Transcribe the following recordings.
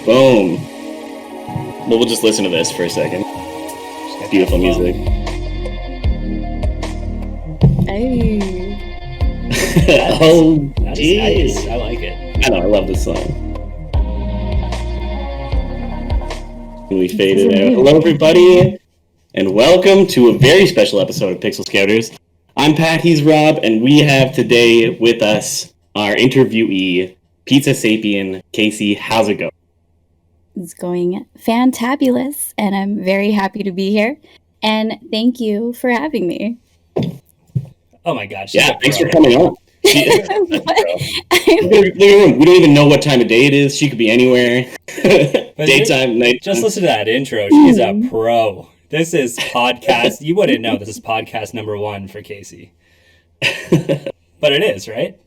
Boom. Well, we'll just listen to this for a second. Beautiful music. Hey. Oh, nice. I like it. I know, I love this song. We fade it out. Hello, everybody, and welcome to a very special episode of Pixel Scouters. I'm Pat, he's Rob, and we have today with us our interviewee, PizzaSapien. Casey, how's it going? It's going fantabulous, and I'm very happy to be here. And thank you for having me. Oh my gosh! Yeah, thanks for coming on. We don't even know what time of day it is. She could be anywhere. Daytime, nighttime. Just listen to that intro. She's a pro. This is podcast. You wouldn't know this is podcast number 1 for Casey. But it is, right?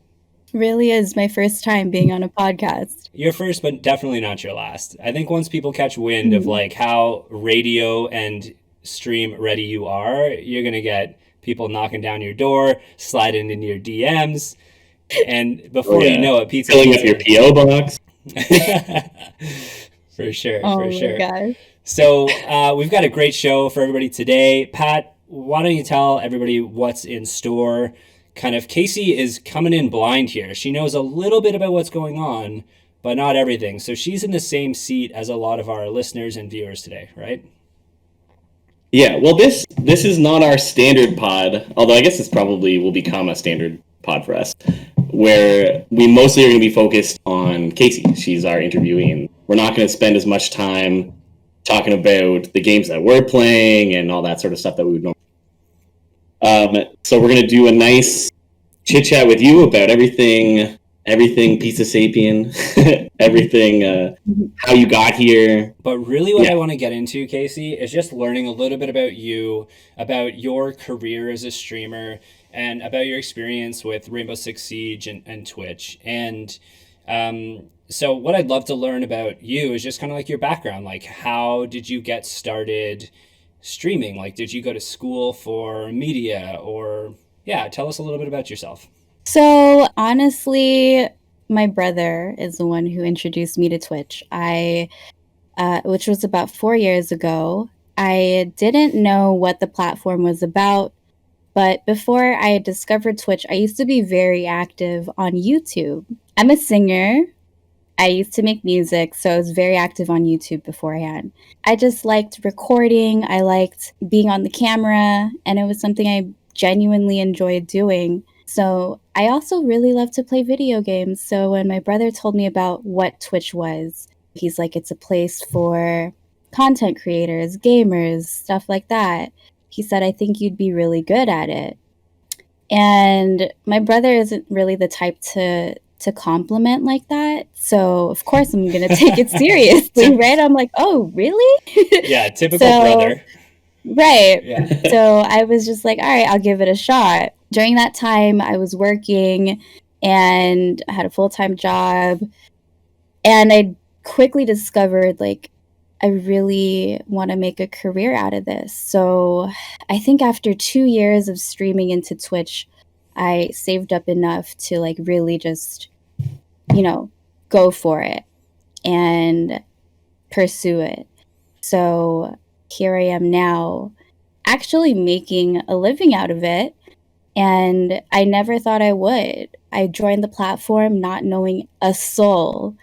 Really is my first time being on a podcast. Your first, but definitely not your last. I think once people catch wind of like how radio and stream ready you are, you're going to get people knocking down your door, sliding into your DMs. And before you know it, pizza filling up your P.O. box. For sure. God. So we've got a great show for everybody today. Pat, why don't you tell everybody what's in store? Kind of, Casey is coming in blind here. She knows a little bit about what's going on, but not everything. So she's in the same seat as a lot of our listeners and viewers today, right? Yeah, well, this is not our standard pod, although I guess this probably will become a standard pod for us, where we mostly are going to be focused on Casey. She's our interviewee, and we're not going to spend as much time talking about the games that we're playing and all that sort of stuff that we would normally. So we're going to do a nice chit-chat with you about everything PizzaSapien, everything, how you got here. But really what I want to get into, Casey, is just learning a little bit about you, about your career as a streamer, and about your experience with Rainbow Six Siege and Twitch. And so what I'd love to learn about you is just kind of like your background. Like, how did you get started streaming? Like, did you go to school for media? Or, tell us a little bit about yourself. So honestly, my brother is the one who introduced me to Twitch. Which was about 4 years ago. I didn't know what the platform was about, but before I discovered Twitch, I used to be very active on YouTube. I'm a singer. I used to make music, so I was very active on YouTube beforehand. I just liked recording. I liked being on the camera, and it was something I genuinely enjoyed doing. So I also really love to play video games. So when my brother told me about what Twitch was, he's like, it's a place for content creators, gamers, stuff like that. He said, I think you'd be really good at it. And my brother isn't really the type to compliment like that. So of course I'm going to take it seriously, right? I'm like, oh, really? Yeah, typical brother. Right. Yeah. So I was just like, all right, I'll give it a shot. During that time, I was working and I had a full-time job. And I quickly discovered, like, I really want to make a career out of this. So I think after 2 years of streaming into Twitch, I saved up enough to, like, really just, go for it and pursue it. So here I am now, actually making a living out of it. And I never thought I would. I joined the platform not knowing a soul.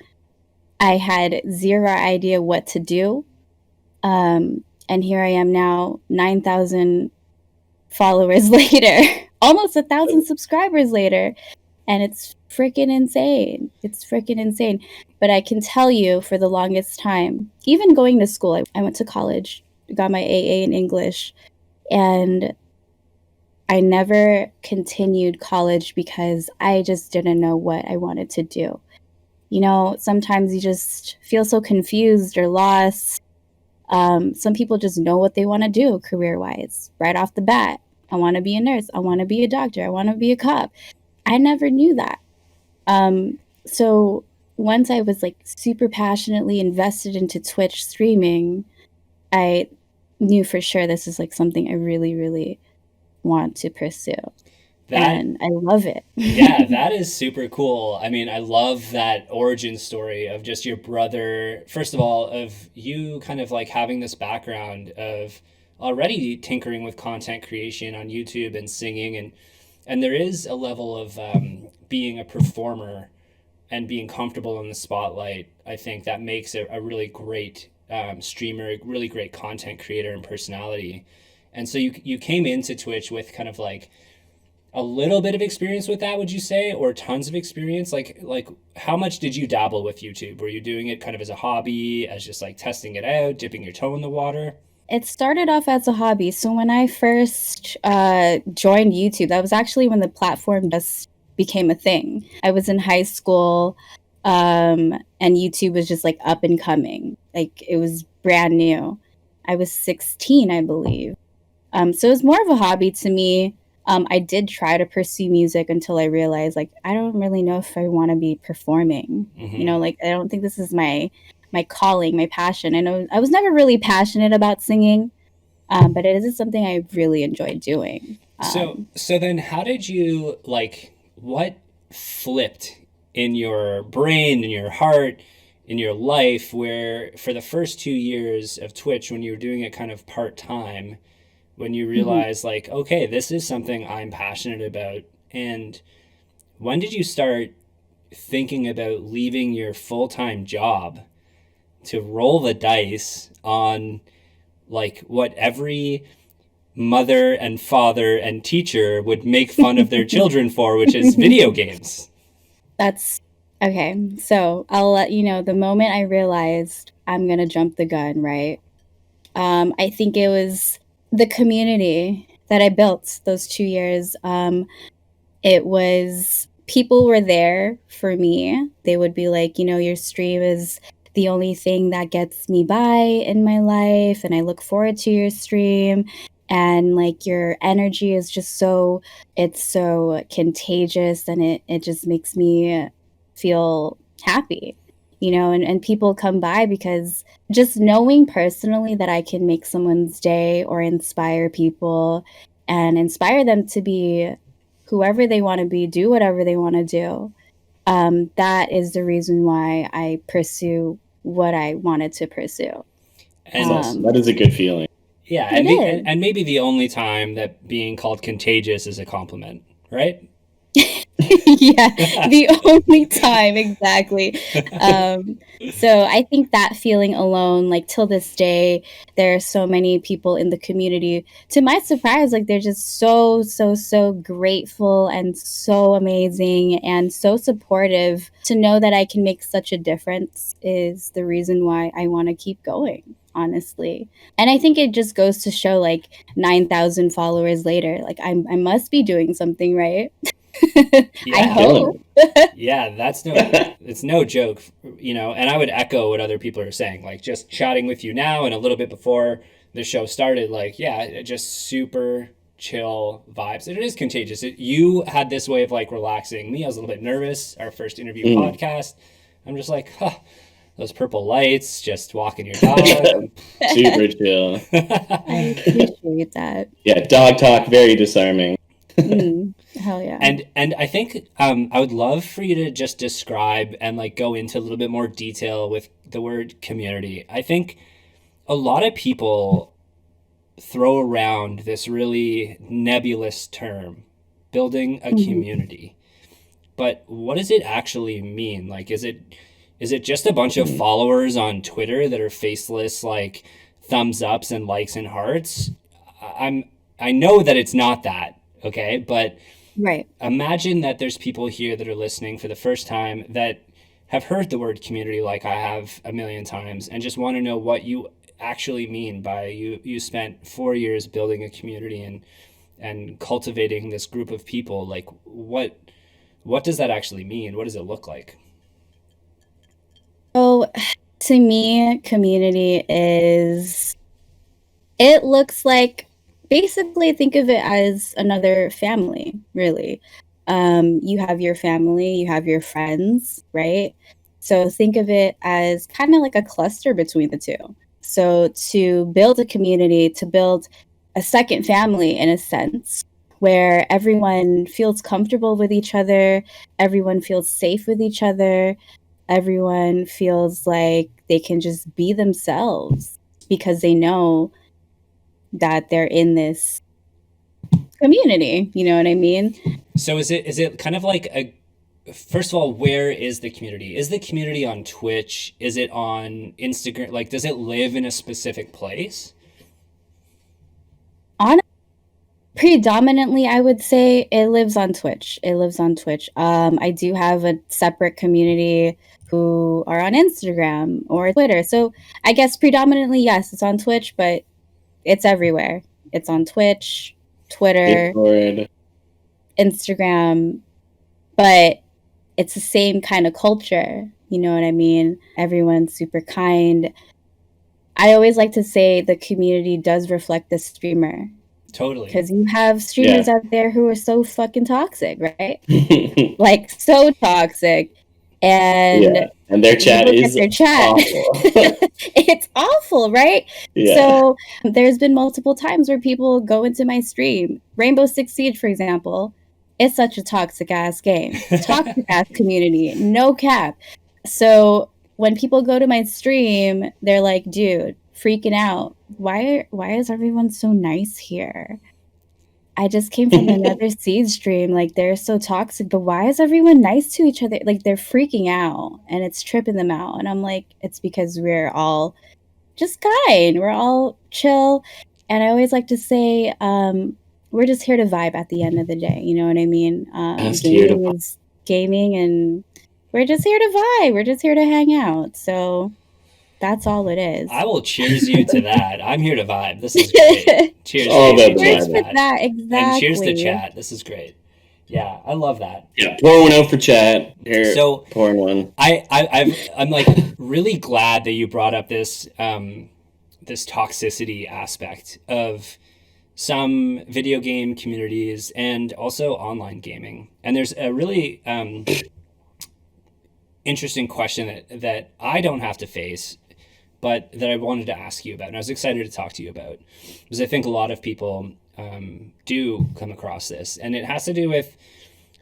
I had zero idea what to do. And here I am now, 9,000 followers later, almost 1,000 subscribers later. And it's freaking insane. But I can tell you, for the longest time, even going to school, I went to college, got my AA in English, and I never continued college because I just didn't know what I wanted to do. Sometimes you just feel so confused or lost. Some people just know what they want to do career-wise right off the bat. I want to be a nurse. I want to be a doctor. I want to be a cop. I never knew that. So once I was like super passionately invested into Twitch streaming, I knew for sure this is like something I really, really want to pursue. and I love it. Yeah, that is super cool. I mean, I love that origin story of just your brother. First of all, of you kind of like having this background of already tinkering with content creation on YouTube and singing, and there is a level of being a performer and being comfortable in the spotlight. I think that makes a really great streamer, a really great content creator and personality. And so you came into Twitch with kind of like a little bit of experience with that, would you say, or tons of experience? Like how much did you dabble with YouTube? Were you doing it kind of as a hobby, as just like testing it out, dipping your toe in the water? It started off as a hobby. So when I first joined YouTube, that was actually when the platform just became a thing. I was in high school, and YouTube was just like up and coming. Like it was brand new. I was 16, I believe. So it was more of a hobby to me. I did try to pursue music until I realized, like, I don't really know if I want to be performing. Like, I don't think this is my calling, my passion. I know I was never really passionate about singing, but it is something I really enjoyed doing. So then how did you, like, what flipped in your brain, in your heart, in your life, where for the first 2 years of Twitch, when you were doing it kind of part-time, when you realize like, okay, this is something I'm passionate about? And when did you start thinking about leaving your full-time job to roll the dice on like what every mother and father and teacher would make fun of their children for, which is video games? That's okay. So I'll let you know the moment I realized I'm going to jump the gun, right? I think it was the community that I built those 2 years. It was people were there for me. They would be like, your stream is the only thing that gets me by in my life, and I look forward to your stream. And like your energy is just it's so contagious, and it just makes me feel happy, and people come by because just knowing personally that I can make someone's day or inspire people and inspire them to be whoever they want to be, do whatever they want to do. That is the reason why I pursue what I wanted to pursue. And that is a good feeling. Yeah, and maybe the only time that being called contagious is a compliment, right? Yeah, the only time, exactly. So I think that feeling alone, like till this day, there are so many people in the community. To my surprise, like they're just so grateful and so amazing and so supportive. To know that I can make such a difference is the reason why I want to keep going, honestly. And I think it just goes to show, like 9,000 followers later, like I must be doing something right. Yeah. I hope. Yeah, it's no joke, and I would echo what other people are saying, like just chatting with you now and a little bit before the show started, like, yeah, just super chill vibes. And it is contagious. You had this way of like relaxing me. I was a little bit nervous, our first interview podcast. I'm just like, those purple lights, just walking your dog. Super chill. I appreciate that. Yeah, dog talk, very disarming. Hell yeah. And I think I would love for you to just describe and like go into a little bit more detail with the word community. I think a lot of people throw around this really nebulous term, building a community. But what does it actually mean? Like, is it just a bunch of followers on Twitter that are faceless, like thumbs ups and likes and hearts? I know that it's not that. Okay, but right. Imagine that there's people here that are listening for the first time that have heard the word community like I have a million times and just want to know what you actually mean by you spent 4 years building a community and cultivating this group of people. Like what does that actually mean? What does it look like? So to me, community it looks like, basically think of it as another family, really. You have your family, you have your friends, right? So think of it as kind of like a cluster between the two. So to build a community, to build a second family in a sense, where everyone feels comfortable with each other, everyone feels safe with each other, everyone feels like they can just be themselves because they know that they're in this community. You know what I mean? So is it kind of like a, first of all, where is the community? Is the community on Twitch? Is it on Instagram? Like, does it live in a specific place? On Predominantly, I would say it lives on Twitch. It lives on Twitch. I do have a separate community who are on Instagram or Twitter. So I guess predominantly, yes, it's on Twitch, but it's everywhere. It's on Twitch, Twitter, Discord. Instagram, but it's the same kind of culture. You know what I mean? Everyone's super kind. I always like to say the community does reflect the streamer. Totally. Because you have streamers out there who are so fucking toxic, right? Like, so toxic. And their chat is their chat. awful. It's awful, right? Yeah. So there's been multiple times where people go into my stream. Rainbow Six Siege, for example, it's such a toxic ass game. Toxic ass community. No cap. So when people go to my stream, they're like, dude, freaking out. Why is everyone so nice here? I just came from another Siege stream. Like, they're so toxic, but why is everyone nice to each other? Like, they're freaking out and it's tripping them out. And I'm like, it's because we're all just kind. We're all chill. And I always like to say, we're just here to vibe at the end of the day. You know what I mean? Gaming is gaming, and we're just here to vibe. We're just here to hang out. So that's all it is. I will cheers you to that. I'm here to vibe. This is great. Cheers. Cheers to that. Exactly. And cheers to chat. This is great. Yeah, I love that. Yeah, pour one out for chat. Here, so pouring one. I'm like really glad that you brought up this this toxicity aspect of some video game communities and also online gaming. And there's a really interesting question that I don't have to face, but that I wanted to ask you about, and I was excited to talk to you about, because I think a lot of people do come across this, and it has to do with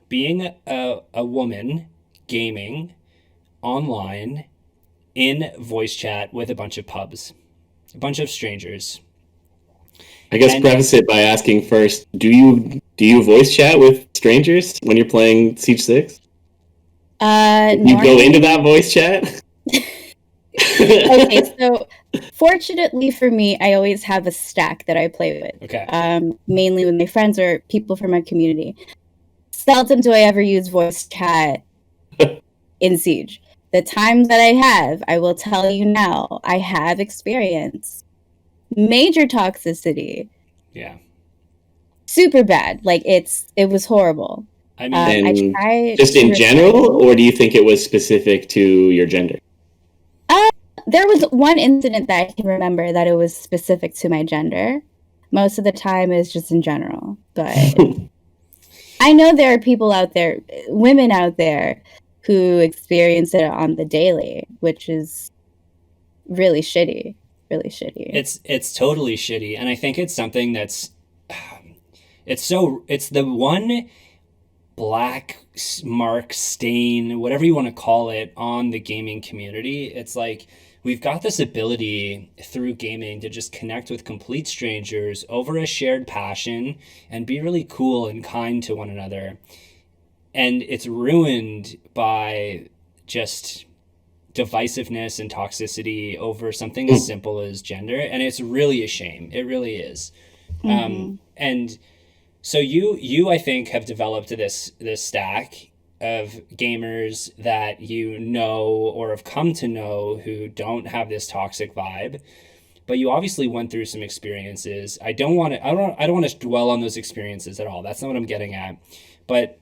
being a woman gaming online in voice chat with a bunch of pubs, a bunch of strangers. I guess preface it by asking first, do you voice chat with strangers when you're playing Siege 6? You go into that voice chat? Okay, so fortunately for me, I always have a stack that I play with. Okay. Mainly with my friends or people from my community. Seldom do I ever use voice chat in Siege. The times that I have, I will tell you now, I have experienced major toxicity. Yeah. Super bad. Like, it was horrible. I mean, I tried just in general, or do you think it was specific to your gender? There was one incident that I can remember that it was specific to my gender. Most of the time it's just in general. But I know there are people out there, women out there, who experience it on the daily, which is really shitty. Really shitty. It's totally shitty. And I think it's something that's it's the one black mark, stain, whatever you want to call it, on the gaming community. It's like we've got this ability through gaming to just connect with complete strangers over a shared passion and be really cool and kind to one another. And it's ruined by just divisiveness and toxicity over something as simple as gender. And it's really a shame. It really is. And so you I think have developed this stack of gamers that you know or have come to know who don't have this toxic vibe, but you obviously went through some experiences. I don't want to dwell on those experiences at all. That's not what I'm getting at. But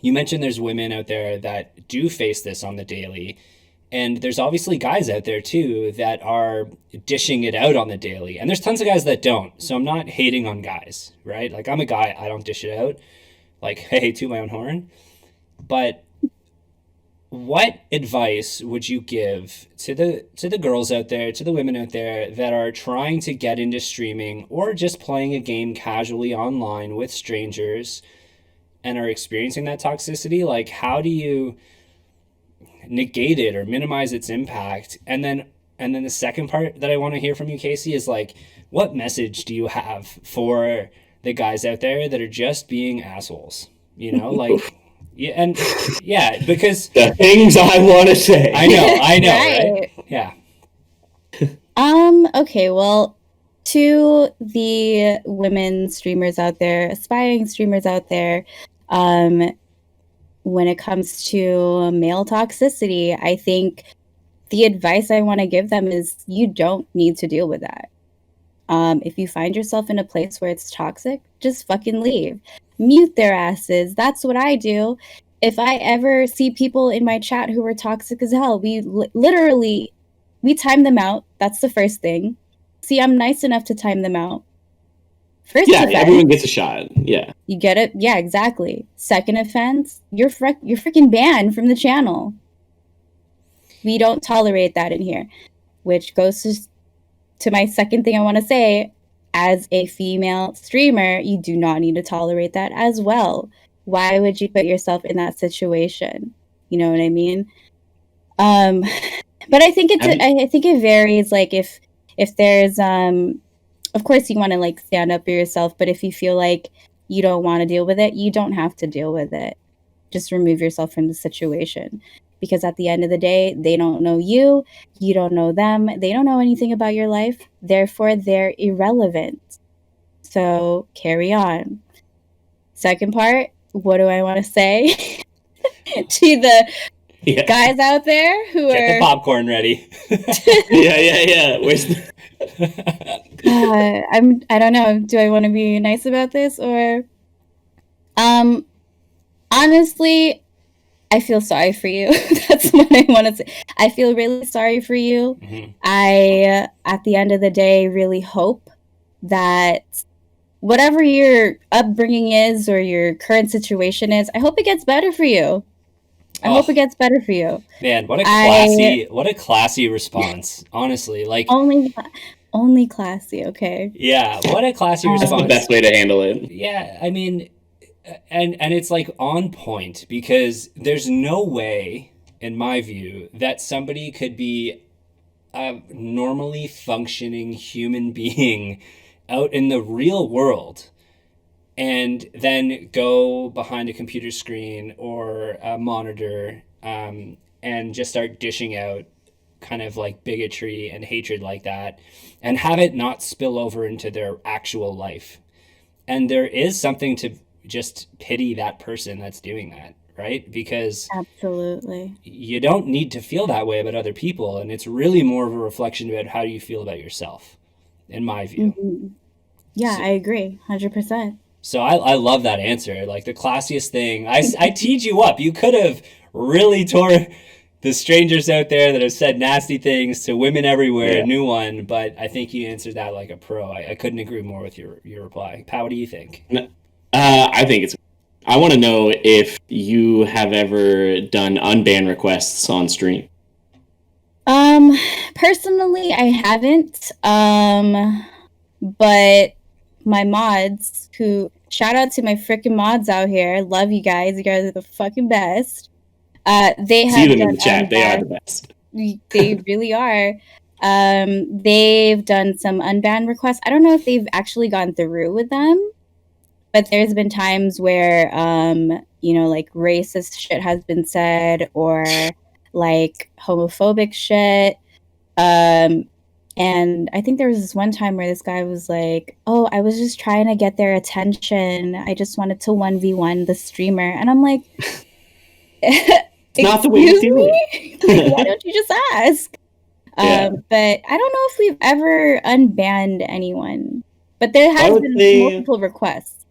you mentioned there's women out there that do face this on the daily. And there's obviously guys out there too that are dishing it out on the daily. And there's tons of guys that don't. So I'm not hating on guys, right? Like, I'm a guy, I don't dish it out. Like, hey, to my own horn. But what advice would you give to the girls out there, to the women out there that are trying to get into streaming or just playing a game casually online with strangers and are experiencing that toxicity? Like, how do you negate it or minimize its impact? And then the second part that I want to hear from you, Casey, is like, what message do you have for the guys out there that are just being assholes? You know, like, yeah, and yeah, because The things I want to say. I know, Right. right? Yeah. Okay, well, to the women streamers out there, aspiring streamers out there, when it comes to male toxicity, I think the advice I want to give them is you don't need to deal with that. If you find yourself in a place where it's toxic, just fucking leave. Mute their asses. That's what I do. If I ever see people in my chat who are toxic as hell, we literally we time them out. That's the first thing. See, I'm nice enough to time them out. First Yeah, offense, everyone gets a shot. Yeah. you get it. Yeah, exactly. Second offense, you're freaking banned from the channel. We don't tolerate that in here, which goes to my second thing I want to say. As a female streamer, you do not need to tolerate that as well. Why would you put yourself in that situation? You know what I mean? But I think I think it varies. Like if there's of course you want to like stand up for yourself, but if you feel like you don't want to deal with it, you don't have to deal with it. Just remove yourself from the situation. Because at the end of the day, they don't know you, you don't know them, they don't know anything about your life, therefore they're irrelevant. So carry on. Second part, what do I want to say to the guys out there who Get are the popcorn ready. Yeah. Where's the... I don't know, do I want to be nice about this or honestly, I feel sorry for you. That's what I want to say. I feel really sorry for you. Mhm. I, at the end of the day, really hope that whatever your upbringing is or your current situation is, I hope it gets better for you. I hope it gets better for you. Man, what a classy response. Honestly, like Only classy, okay? yeah, what a classy That's response. the best way to handle it. Yeah, I mean, and it's like on point because there's no way, in my view, that somebody could be a normally functioning human being out in the real world and then go behind a computer screen or a monitor and just start dishing out kind of like bigotry and hatred like that and have it not spill over into their actual life. And there is something to just pity that person that's doing that, right? Because absolutely, you don't need to feel that way about other people, and it's really more of a reflection about how you feel about yourself, in my view. Mm-hmm. Yeah, I agree, 100%. So I love that answer. Like the classiest thing, I teed you up. You could have really tore the strangers out there that have said nasty things to women everywhere, a new one, but I think you answered that like a pro. I couldn't agree more with your reply. Pat, what do you think? I think it's... I want to know if you have ever done unban requests on stream. Personally, I haven't. But my mods, who shout out to my freaking mods out here, love you guys. You guys are the fucking best. They have See them in the chat. They are the best. They really are. They've done some unban requests. I don't know if they've actually gone through with them, but there's been times where like racist shit has been said or like homophobic shit. And I think there was this one time where this guy was like, "Oh, I was just trying to get their attention. I just wanted to 1v1 the streamer." And I'm like, it's not the way to do it. Why don't you just ask? Yeah. But I don't know if we've ever unbanned anyone. But there has been multiple requests.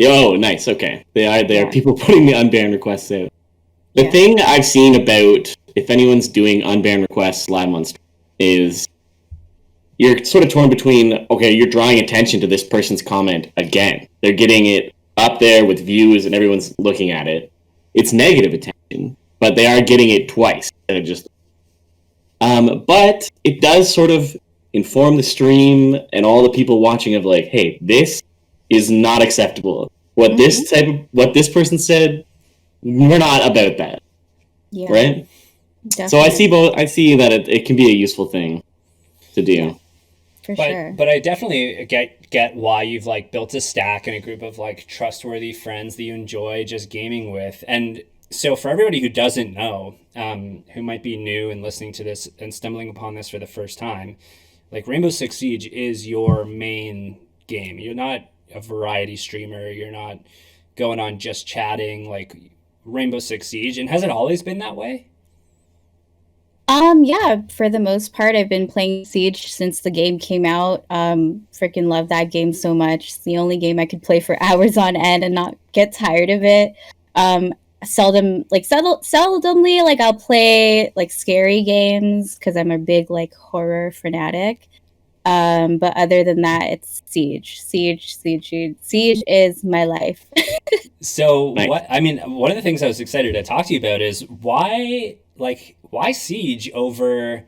Oh, nice. Okay. There are people putting the unban requests out. The thing I've seen about if anyone's doing unban requests live on stream is you're sort of torn between, okay, you're drawing attention to this person's comment again. They're getting it up there with views and everyone's looking at it. It's negative attention, but they are getting it twice instead of just. But it does sort of inform the stream and all the people watching of like, hey, this is not acceptable. What this person said, we're not about that. Yeah. Right? Definitely. So I see that it can be a useful thing to do. Yeah, for sure. But I definitely get why you've like built a stack and a group of like trustworthy friends that you enjoy just gaming with. And so for everybody who doesn't know, who might be new and listening to this and stumbling upon this for the first time, like Rainbow Six Siege is your main game. You're not a variety streamer. You're not going on just chatting. Like Rainbow Six Siege. And has it always been that way? Yeah, for the most part, I've been playing Siege since the game came out. Freaking love that game so much. It's the only game I could play for hours on end and not get tired of it. Seldomly, like I'll play like scary games because I'm a big like horror fanatic. But other than that, it's Siege. Siege is my life. So Nice. one of the things I was excited to talk to you about is why Siege over,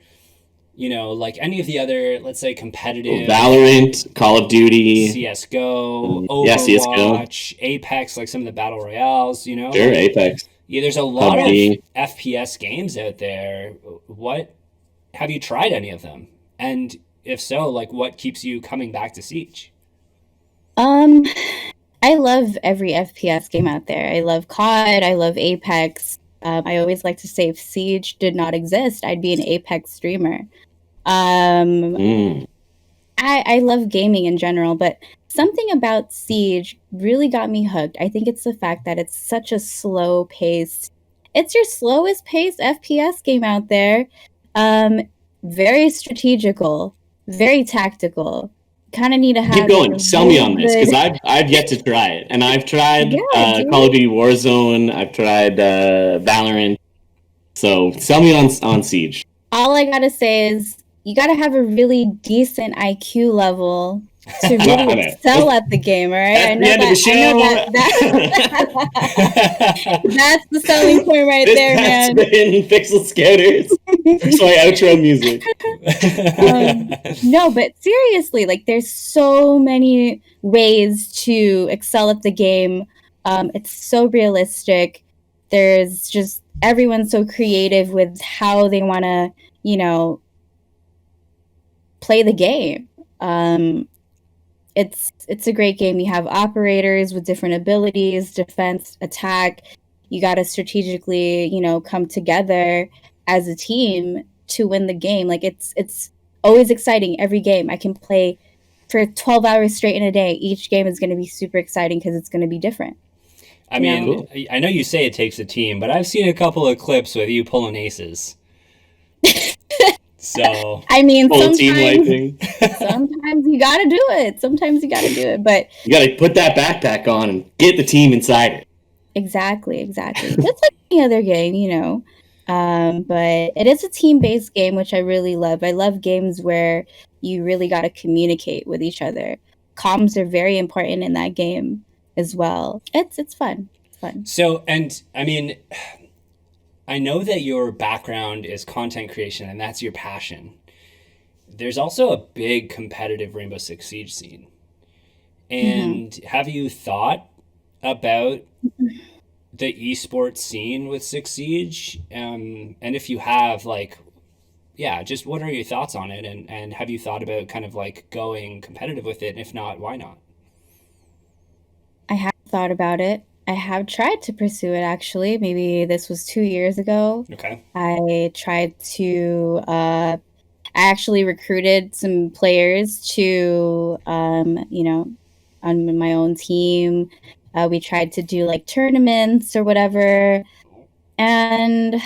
like any of the other, let's say, competitive Valorant, Call of Duty, CS:GO, yeah, Overwatch, Apex, like some of the battle royales, Sure, Apex. Yeah, there's a lot PUBG. of FPS games out there. What have you tried any of them? And if so, like what keeps you coming back to Siege? I love every FPS game out there. I love COD. I love Apex. I always like to say if Siege did not exist, I'd be an Apex streamer. I love gaming in general, but something about Siege really got me hooked. I think it's the fact that it's such a slow paced. It's your slowest paced FPS game out there. Very strategical, very tactical. Kind of need to have Keep going. a Sell me really on this good- because I've yet to try it, and I've tried Yeah, dude. Call of Duty Warzone. I've tried Valorant. So sell me on Siege. All I gotta say is you gotta have a really decent IQ level to really Okay. excel at the game, all right? That's the end of the show. That's the selling point right there, This has man. been Pixel Scouters. Sorry, outro music. No, but seriously, like there's so many ways to excel at the game. It's so realistic. There's just everyone's so creative with how they want to, play the game. It's a great game. You have operators with different abilities, defense, attack. You got to strategically, come together as a team to win the game. Like it's always exciting. Every game I can play for 12 hours straight in a day. Each game is going to be super exciting because it's going to be different. I mean, I know you say it takes a team, but I've seen a couple of clips with you pulling aces. So I mean, Full team sometimes wiping. sometimes you got to do it. Sometimes you got to do it, but You got to put that backpack on and get the team inside it. exactly. Just like any other game, but it is a team-based game, which I really love. I love games where you really got to communicate with each other. Comms are very important in that game as well. It's fun. It's fun. So, and I mean, I know that your background is content creation and that's your passion. There's also a big competitive Rainbow Six Siege scene. And have you thought about the esports scene with Six Siege? And if you have, like, yeah, just what are your thoughts on it? And have you thought about kind of like going competitive with it? And if not, why not? I have thought about it. I have tried to pursue it actually. Maybe this was 2 years ago. Okay. I tried to I actually recruited some players to on my own team. We tried to do like tournaments or whatever. And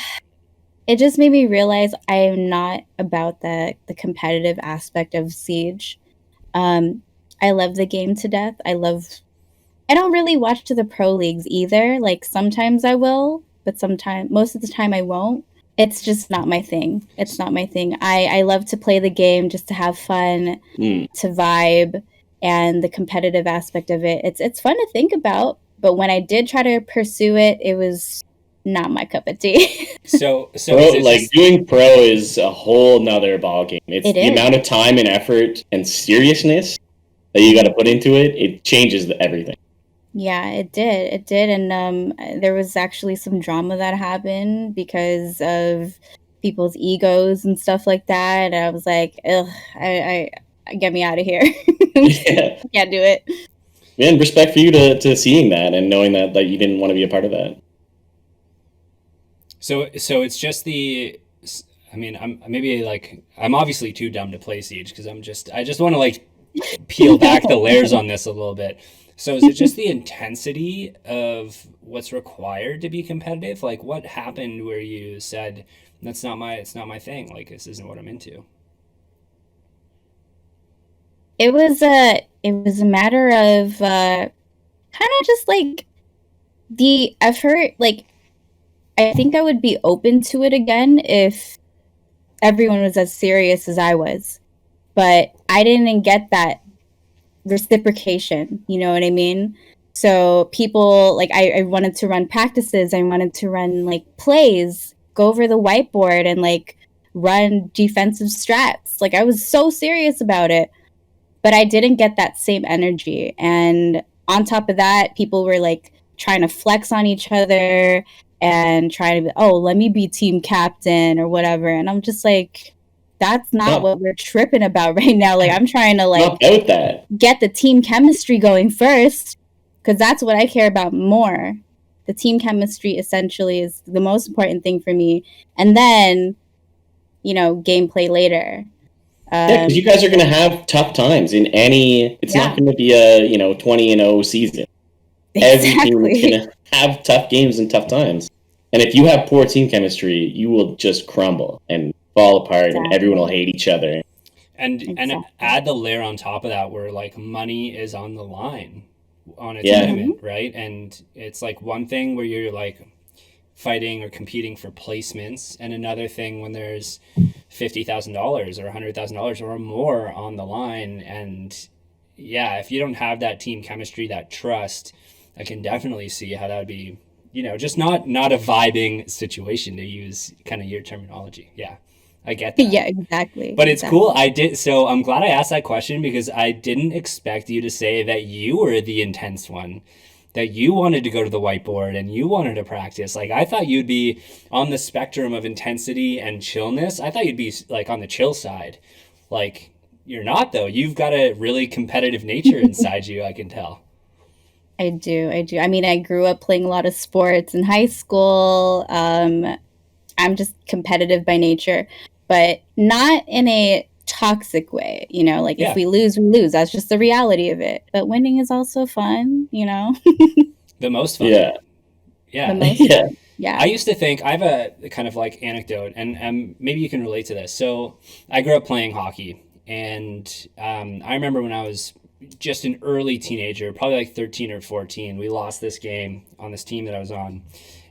it just made me realize I am not about the competitive aspect of Siege. I love the game to death. I don't really watch to the pro leagues either. Like sometimes I will, but most of the time I won't. It's just not my thing. It's not my thing. I love to play the game just to have fun, to vibe, and the competitive aspect of it. It's fun to think about, but when I did try to pursue it, it was not my cup of tea. So Pro, is it like just, doing pro is a whole nother ball game. It's It the is. amount of time and effort and seriousness that you got to put into it. It changes everything. Yeah, it did. It did. And there was actually some drama that happened because of people's egos and stuff like that. And I was like, ugh, get me out of here. Yeah, Can't do it. man. Respect for you to seeing that and knowing that you didn't want to be a part of that. so it's just the, I mean, I'm obviously too dumb to play Siege because I just want to like peel back the layers on this a little bit. So is it just the intensity of what's required to be competitive? Like what happened where you said it's not my thing. Like this isn't what I'm into. It was a matter of kind of just like the effort. Like I think I would be open to it again if everyone was as serious as I was, but I didn't get that reciprocation. You know what I mean? So people like I wanted to run practices. I wanted to run like plays, go over the whiteboard and like run defensive strats. Like I was so serious about it, but I didn't get that same energy. And on top of that, people were like trying to flex on each other and trying to be, oh, let me be team captain or whatever. And I'm just like, that's not what we're tripping about right now. Like I'm trying to like Not about that. get the team chemistry going first, because that's what I care about more. The team chemistry essentially is the most important thing for me. And then, gameplay later. Yeah, because you guys are going to have tough times in any. It's not going to be a 20-0 season. Every team is going to have tough games and tough times. And if you have poor team chemistry, you will just crumble and fall apart, and everyone will hate each other. And add the layer on top of that where like money is on the line on a tournament, right? And it's like one thing where you're like fighting or competing for placements, and another thing when there's $50,000 or $100,000 or more on the line. And yeah, if you don't have that team chemistry, that trust, I can definitely see how that would be, just not a vibing situation, to use kind of your terminology. Yeah, I get that. Yeah, exactly. But it's cool. So I'm glad I asked that question because I didn't expect you to say that you were the intense one, that you wanted to go to the whiteboard and you wanted to practice. Like I thought you'd be on the spectrum of intensity and chillness. I thought you'd be like on the chill side. Like you're not though. You've got a really competitive nature inside you, I can tell. I do. I mean, I grew up playing a lot of sports in high school. I'm just competitive by nature, but not in a toxic way, like if we lose, we lose. That's just the reality of it. But winning is also fun, The most fun. Yeah. Yeah. The most fun. Yeah. I used to think, I have a kind of like anecdote, and maybe you can relate to this. So I grew up playing hockey, and I remember when I was just an early teenager, probably like 13 or 14, we lost this game on this team that I was on.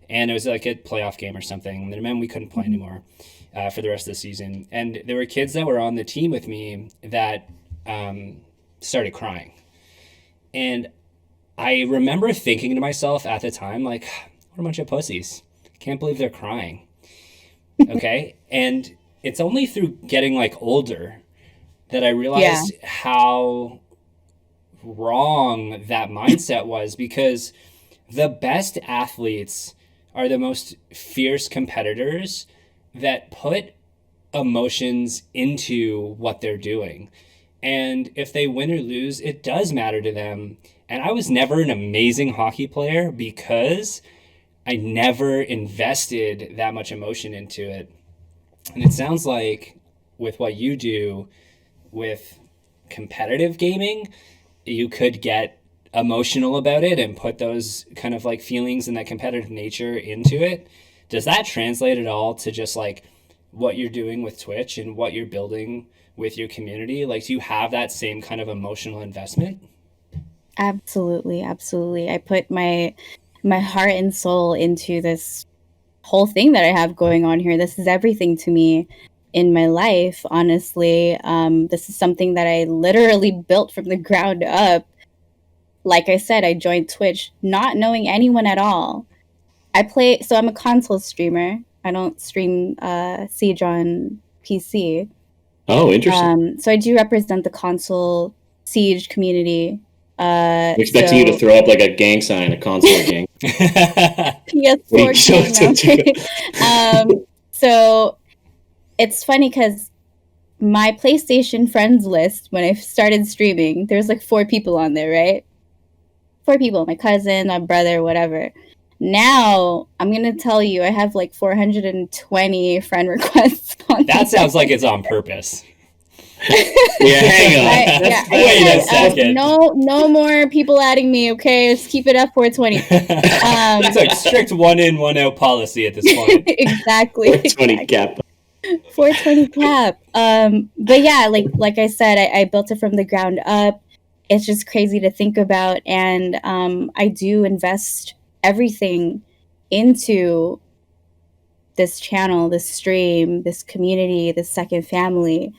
And it was like a playoff game or something. And then we couldn't play anymore for the rest of the season. And there were kids that were on the team with me that started crying. And I remember thinking to myself at the time, like, what a bunch of pussies. Can't believe they're crying. Okay? And it's only through getting like older that I realized how wrong that mindset was, because the best athletes are the most fierce competitors that put emotions into what they're doing. And if they win or lose, it does matter to them. And I was never an amazing hockey player because I never invested that much emotion into it. And it sounds like with what you do with competitive gaming, you could get emotional about it and put those kind of like feelings and that competitive nature into it. Does that translate at all to just like what you're doing with Twitch and what you're building with your community? Like, do you have that same kind of emotional investment? Absolutely. I put my heart and soul into this whole thing that I have going on here. This is everything to me in my life, honestly. This is something that I literally built from the ground up. Like I said, I joined Twitch not knowing anyone at all. I'm a console streamer. I don't stream Siege on PC. Oh, interesting. So I do represent the console Siege community. I'm expecting you to throw up like a gang sign, a console gang. PS4 so it's funny because my PlayStation friends list, when I started streaming, there was like 4 people on there, right? 4 people, my cousin, my brother, whatever. Now, I'm going to tell you, I have like 420 friend requests on That sounds like it's on purpose. Yeah, hang on. Wait a second. No more people adding me, okay? Let's keep it at 420. It's like strict 1 in, 1 out policy at this point. Exactly. 420 cap. 420 cap. But yeah, like I said, I built it from the ground up. It's just crazy to think about, and I do invest everything into this channel, this stream, this community, this second family.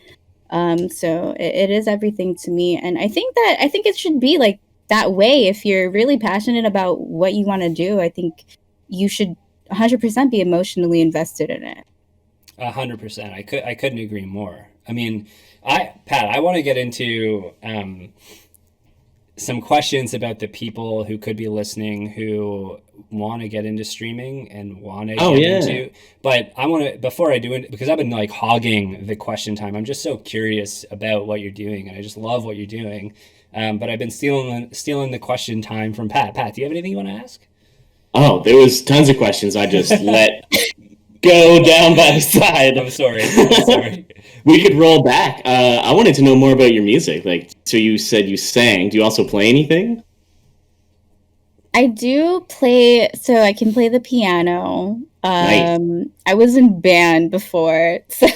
So it is everything to me, and I think it should be like that way. If you're really passionate about what you want to do, I think you should 100% be emotionally invested in it. 100%. I couldn't agree more. I mean, Pat, I want to get into some questions about the people who could be listening who want to get into streaming and want to get into. But I want to, before I do it, because I've been like hogging the question time. I'm just so curious about what you're doing, and I just love what you're doing. But I've been stealing the question time from Pat. Pat, do you have anything you want to ask? Oh, there was tons of questions I just let go down by the side. I'm sorry. We could roll back. I wanted to know more about your music. Like, so you said you sang. Do you also play anything? I do play, so I can play the piano. Nice. I was in band before, so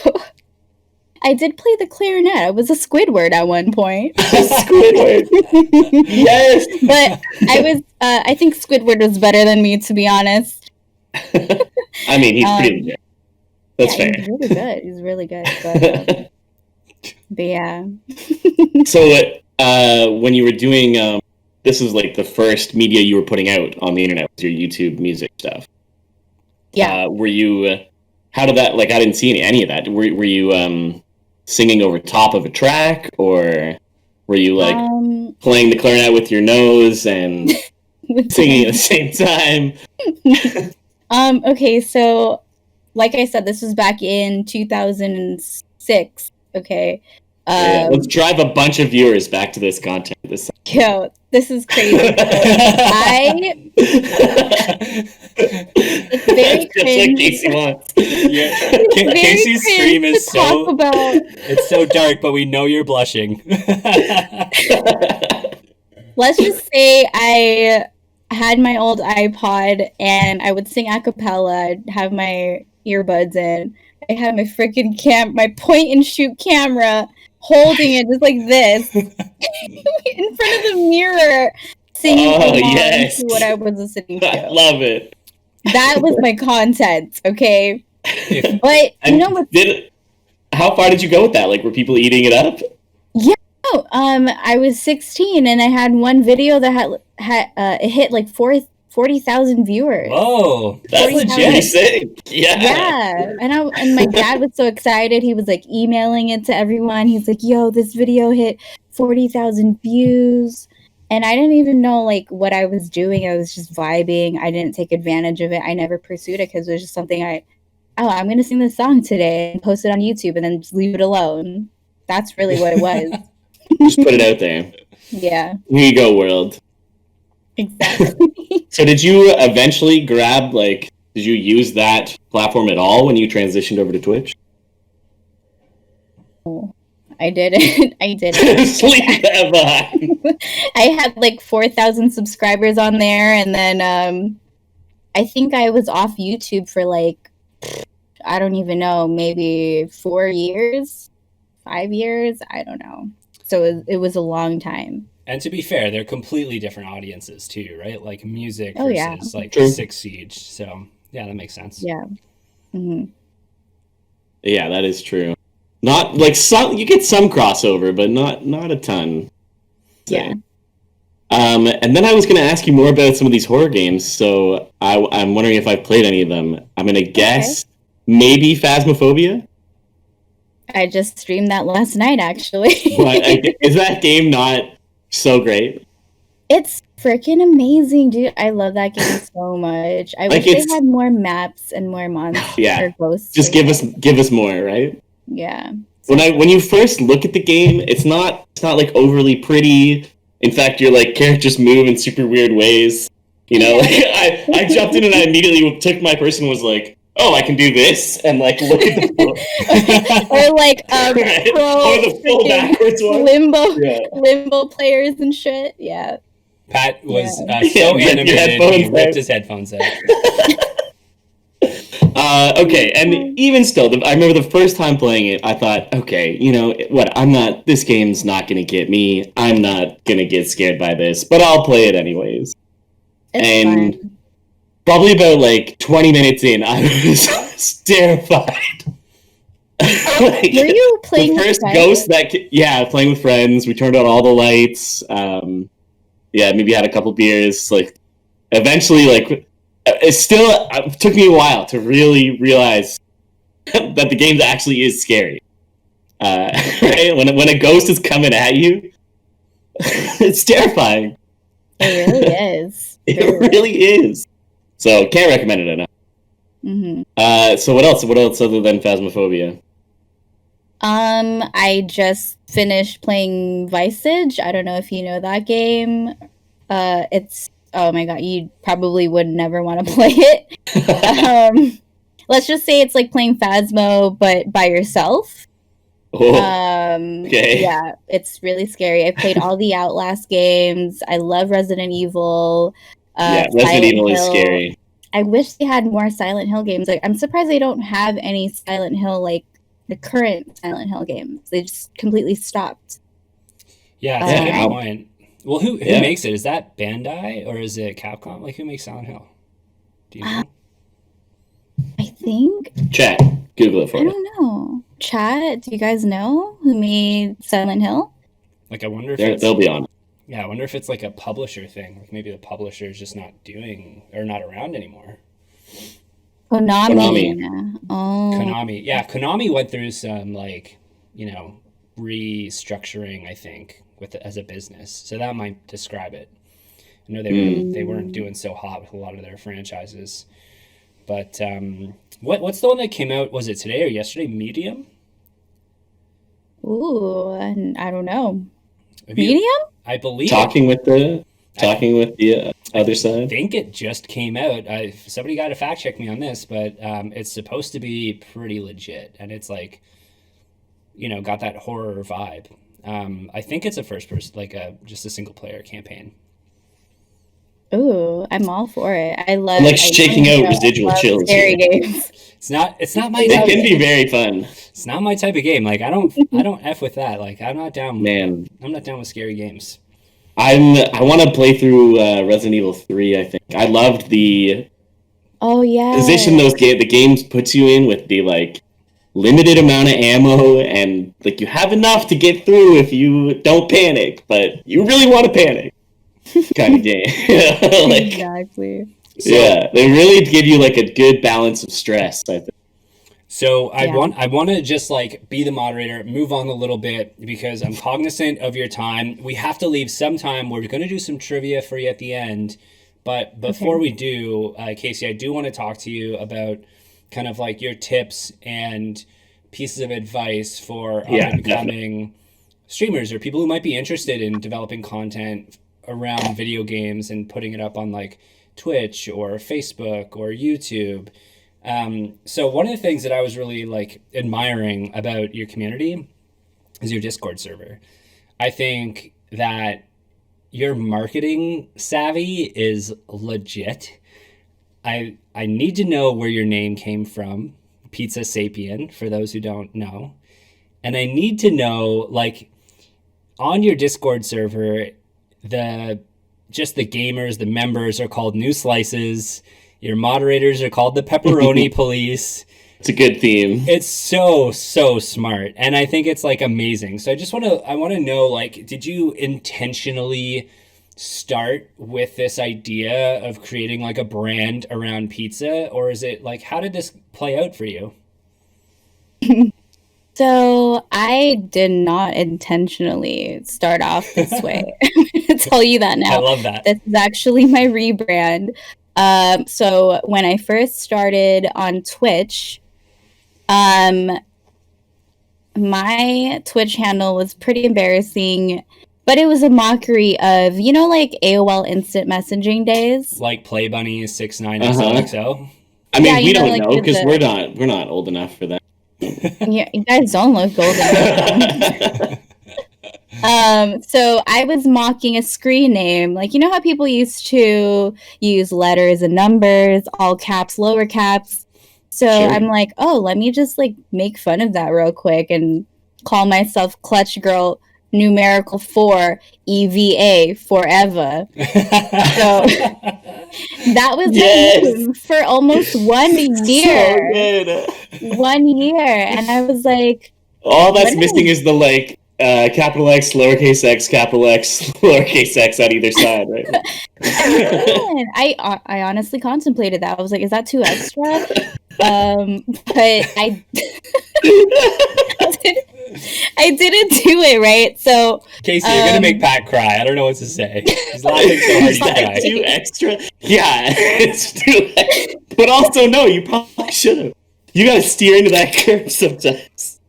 I did play the clarinet. I was a Squidward at one point. Squidward. Yes. But I think Squidward was better than me, to be honest. I mean, he's pretty good. That's fair. He's really good. But yeah. So, when you were doing, this was like the first media you were putting out on the internet with your YouTube music stuff. Yeah. Were you? How did that? Like, I didn't see any of that. Were you singing over top of a track, or were you like playing the clarinet with your nose and singing at the same time? Okay, so like I said, this was back in 2006. Okay. Yeah, let's drive a bunch of viewers back to this content. This is crazy. It's very cringe. Like Casey wants. Yeah. Casey's stream is it's so dark, but we know you're blushing. Let's just say I had my old iPod and I would sing a cappella. I'd have my earbuds in. I had my freaking my point and shoot camera, holding it just like this in front of the mirror, singing along to what I was listening to. I love it. That was my content, okay? But you know what? How far did you go with that? Like, were people eating it up? Yeah. I was 16 and I had one video that had it hit like 40,000 viewers. Whoa, that's legit. Yeah. And my dad was so excited. He was like emailing it to everyone. He's like, "Yo, this video hit 40,000 views." And I didn't even know like what I was doing. I was just vibing. I didn't take advantage of it. I never pursued it because it was just something I'm going to sing this song today and post it on YouTube and then just leave it alone. That's really what it was. Just put it out there. Yeah. Here you go, world. Exactly. So did you eventually did you use that platform at all when you transitioned over to Twitch? Oh, I didn't. Sleep that behind. I had like 4,000 subscribers on there, and then I think I was off YouTube for like, I don't even know, maybe 4 years, 5 years, I don't know. So it was a long time. And to be fair, they're completely different audiences too, right? Like music versus like True. Six Siege. So yeah, that makes sense. Yeah. Mm-hmm. Yeah, that is true. Not like some, you get some crossover, but not a ton. Yeah. And then I was going to ask you more about some of these horror games, so I'm wondering if I've played any of them. I'm going to guess maybe Phasmophobia? I just streamed that last night, actually. But is that game not so great? It's freaking amazing, dude. I love that game so much. I Like, wish they had more maps and more monsters or ghosts. Just give us more, right? Yeah. When you first look at the game, it's not like overly pretty. In fact, your like characters move in super weird ways. You know, like I jumped in and I immediately took my person and was like, oh, I can do this, and like look at the or like right? Or the full backwards one. Limbo players and shit. Yeah. Pat was so animated he ripped his headphones out. Okay, and even still, I remember the first time playing it, I thought, okay, you know what? This game's not gonna get me. I'm not gonna get scared by this, but I'll play it anyways. It's fun. Probably about like 20 minutes in, I was terrified. Like, were you playing the first ghost playing with friends. We turned on all the lights. Maybe had a couple beers. Like, eventually, like, it took me a while to really realize that the game actually is scary. Right? When a ghost is coming at you, it's terrifying. It really is. It really is. So, can't recommend it enough. Mm-hmm. So what else? What else other than Phasmophobia? I just finished playing Visage. I don't know if you know that game. It's, oh my god, you probably would never want to play it. Let's just say it's like playing Phasmo, but by yourself. Okay. Yeah, it's really scary. I played all the Outlast games. I love Resident Evil. Resident Evil is scary. I wish they had more Silent Hill games. Like, I'm surprised they don't have any Silent Hill, like the current Silent Hill games. They just completely stopped. Yeah, that's a good point. Well, who makes it? Is that Bandai or is it Capcom? Like, who makes Silent Hill? Do you know? I think. Chat. Google it for me. I don't know. Chat, do you guys know who made Silent Hill? Like, I wonder if they'll be on it. Yeah, I wonder if it's like a publisher thing. Like, maybe the publisher is just not doing or not around anymore. Konami. Oh. Konami. Yeah, Konami went through some, like, you know, restructuring, I think, as a business. So that might describe it. I know they weren't doing so hot with a lot of their franchises. But what's the one that came out? Was it today or yesterday? Medium? Ooh, I don't know. Medium? I believe talking with the other side. I think it just came out. Somebody got to fact check me on this, but it's supposed to be pretty legit, and it's like, you know, got that horror vibe. I think it's a first person, like just a single player campaign. Ooh, I'm all for it. I love shaking out residual chills. Scary games. It's not my. They can be very fun. It's not my type of game. Like, I don't f with that. Like, I'm not down. Man, I'm not down with scary games. I want to play through Resident Evil 3. I think I loved the position the games puts you in with the like limited amount of ammo, and like you have enough to get through if you don't panic, but you really want to panic. Kind of game. Like, exactly. Yeah, they really give you like a good balance of stress, I think. So I want to just like be the moderator, move on a little bit because I'm cognizant of your time. We have to leave some time. We're going to do some trivia for you at the end, but before we do, Casey, I do want to talk to you about kind of like your tips and pieces of advice for upcoming streamers or people who might be interested in developing content around video games and putting it up on like Twitch or Facebook or YouTube. So one of the things that I was really like admiring about your community is your Discord server. I think that your marketing savvy is legit. I need to know where your name came from, PizzaSapien, for those who don't know. And I need to know, like, on your Discord server, the gamers, the members are called New Slices. Your moderators are called the Pepperoni Police. It's a good theme. It's so smart. And I think it's like amazing. So I want to know, like, did you intentionally start with this idea of creating like a brand around pizza, or is it like, how did this play out for you? So I did not intentionally start off this way. I'm going to tell you that now. I love that. This is actually my rebrand. So when I first started on Twitch, my Twitch handle was pretty embarrassing, but it was a mockery of, like AOL instant messaging days. Like Play Bunny 69XOXO. I mean, Yeah, we don't like know because we're not old enough for that. Yeah, you guys don't look old enough. So I was mocking a screen name. Like, you know how people used to use letters and numbers, all caps, lower caps. So Sure. I'm like, oh, let me just like make fun of that real quick and call myself Clutch Girl numerical 4 EVA forever. So that was my name for almost 1 year. So good. 1 year. And I was like, all that's missing is the like capital X, lowercase x, capital X, lowercase x on either side, right? I honestly contemplated that. I was like, is that too extra? But I didn't do it, right? So Casey, you're gonna make Pat cry. I don't know what to say. He's laughing so hard he's crying. Too extra? Yeah, it's too extra. But also, no, you probably should have. You gotta steer into that curve sometimes.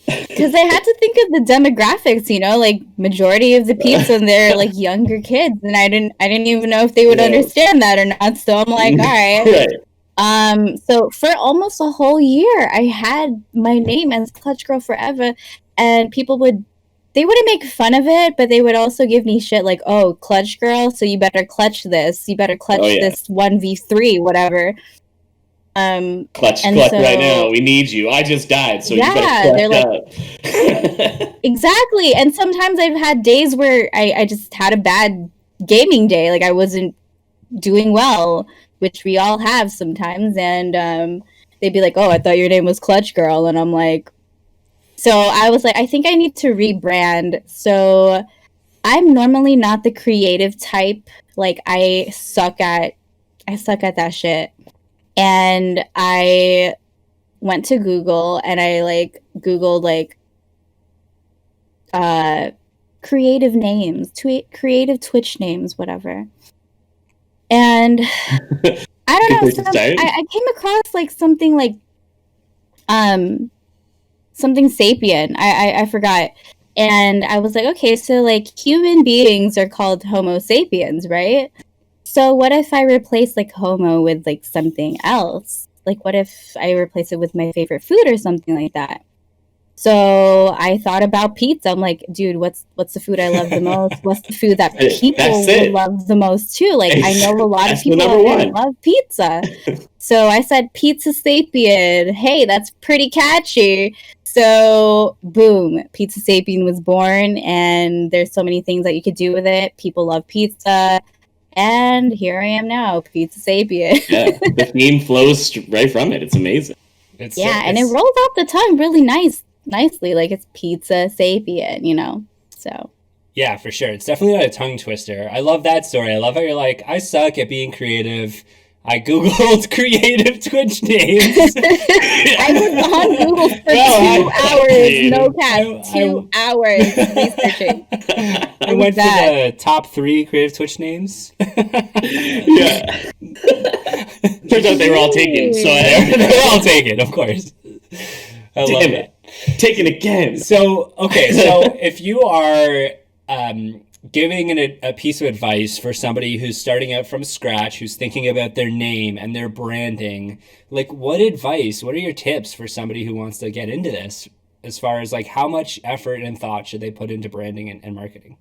Because I had to think of the demographics, like majority of the pizza, and they're like younger kids, and I didn't even know if they would understand that or not. So I'm like, all right. Right. So for almost a whole year, I had my name as Clutch Girl Forever, and people wouldn't make fun of it, but they would also give me shit like, oh, Clutch Girl, so you better clutch this. You better clutch this 1v3, whatever. Clutch right now. We need you. I just died, so you better clutch up. Exactly. And sometimes I've had days where I just had a bad gaming day. Like I wasn't doing well, which we all have sometimes. And they'd be like, oh, I thought your name was Clutch Girl. And I'm like, so I was like, I think I need to rebrand. So I'm normally not the creative type. Like I suck at that shit. And I went to Google and I like Googled like creative names, creative Twitch names, whatever. And I don't know, I came across like something like something sapien. I forgot. And I was like, okay, so like human beings are called Homo sapiens, right? So what if I replace like homo with like something else? Like what if I replace it with my favorite food or something like that? So I thought about pizza. I'm like, dude, what's the food I love the most? What's the food that people would love the most too? Like I know a lot of people out there love pizza. So I said PizzaSapien. Hey, that's pretty catchy. So boom, PizzaSapien was born, and there's so many things that you could do with it. People love pizza. And here I am now, PizzaSapien. Yeah, the theme flows right from it. It's amazing. And it rolls off the tongue really nicely. Like it's PizzaSapien, So. Yeah, for sure. It's definitely not a tongue twister. I love that story. I love how you're like, I suck at being creative. I Googled creative Twitch names. I was on Google for 2 hours, no cap, 2 hours researching. I went to the top 3 creative Twitch names. Yeah. Turns out they were all taken. So they're all taken, of course. I love it. Taken again. So, okay, so if you are giving a piece of advice for somebody who's starting out from scratch, who's thinking about their name and their branding, like what are your tips for somebody who wants to get into this as far as like how much effort and thought should they put into branding and marketing?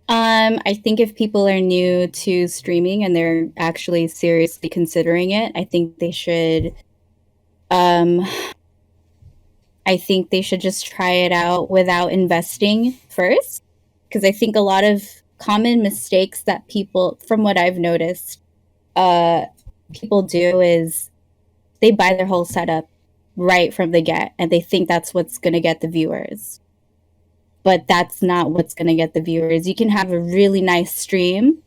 I think if people are new to streaming and they're actually seriously considering it, I think they should just try it out without investing first. Because I think a lot of common mistakes that people, from what I've noticed, people do is they buy their whole setup right from the get, and they think that's what's going to get the viewers. but that's not what's going to get the viewers. You can have a really nice stream,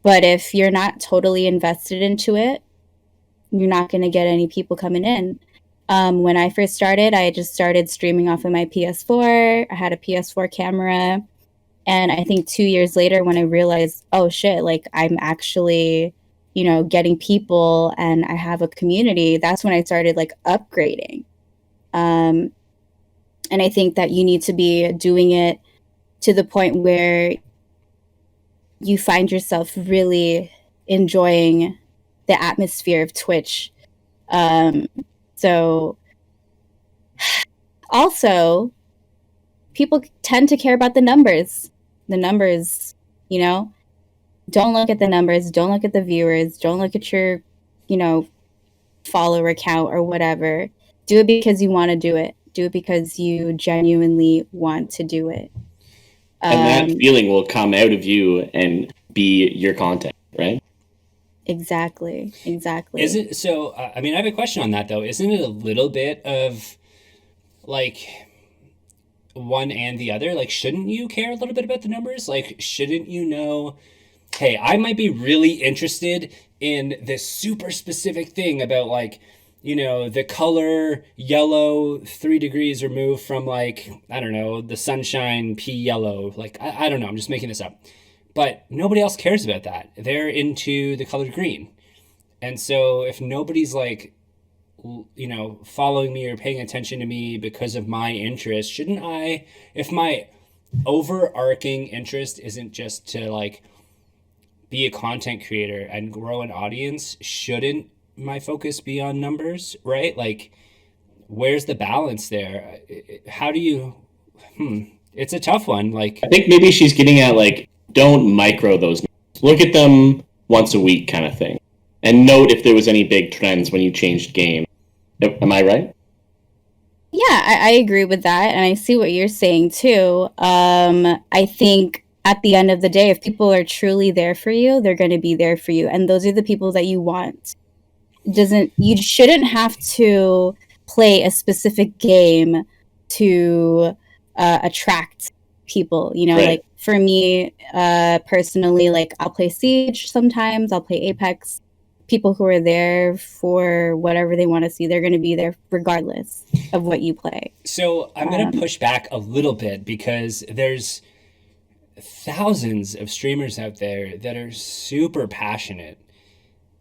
but if you're not totally invested into it, you're not going to get any people coming in. When I first started, I just started streaming off of my PS4. I had a PS4 camera. And I think 2 years later, when I realized, oh shit, like I'm actually, getting people and I have a community, that's when I started like upgrading. And I think that you need to be doing it to the point where you find yourself really enjoying the atmosphere of Twitch. So also, people tend to care about the numbers. The numbers, don't look at the numbers, don't look at the viewers, don't look at your, follower count or whatever. Do it because you want to do it. Do it because you genuinely want to do it. And that feeling will come out of you and be your content, right? Exactly. Is it so? I have a question on that though. Isn't it a little bit of like one and the other? Like, shouldn't you care a little bit about the numbers? Like, shouldn't you know, hey, I might be really interested in this super specific thing about like, the color yellow 3 degrees removed from like, I don't know, the sunshine pea yellow. Like, I don't know. I'm just making this up. But nobody else cares about that. They're into the color green. And so if nobody's like, following me or paying attention to me because of my interest, shouldn't I, if my overarching interest isn't just to like be a content creator and grow an audience, shouldn't my focus be on numbers, right? Like, where's the balance there? How do you, it's a tough one. Like, I think maybe she's getting at like, don't micro those numbers. Look at them once a week kind of thing. And note if there was any big trends when you changed game. Am I right? Yeah, I agree with that. And I see what you're saying too. I think at the end of the day, if people are truly there for you, they're going to be there for you. And those are the people that you want. You shouldn't have to play a specific game to attract people, Right. Like for me, personally, like I'll play Siege sometimes, I'll play Apex. People who are there for whatever they want to see, they're going to be there regardless of what you play. So I'm going to push back a little bit because there's thousands of streamers out there that are super passionate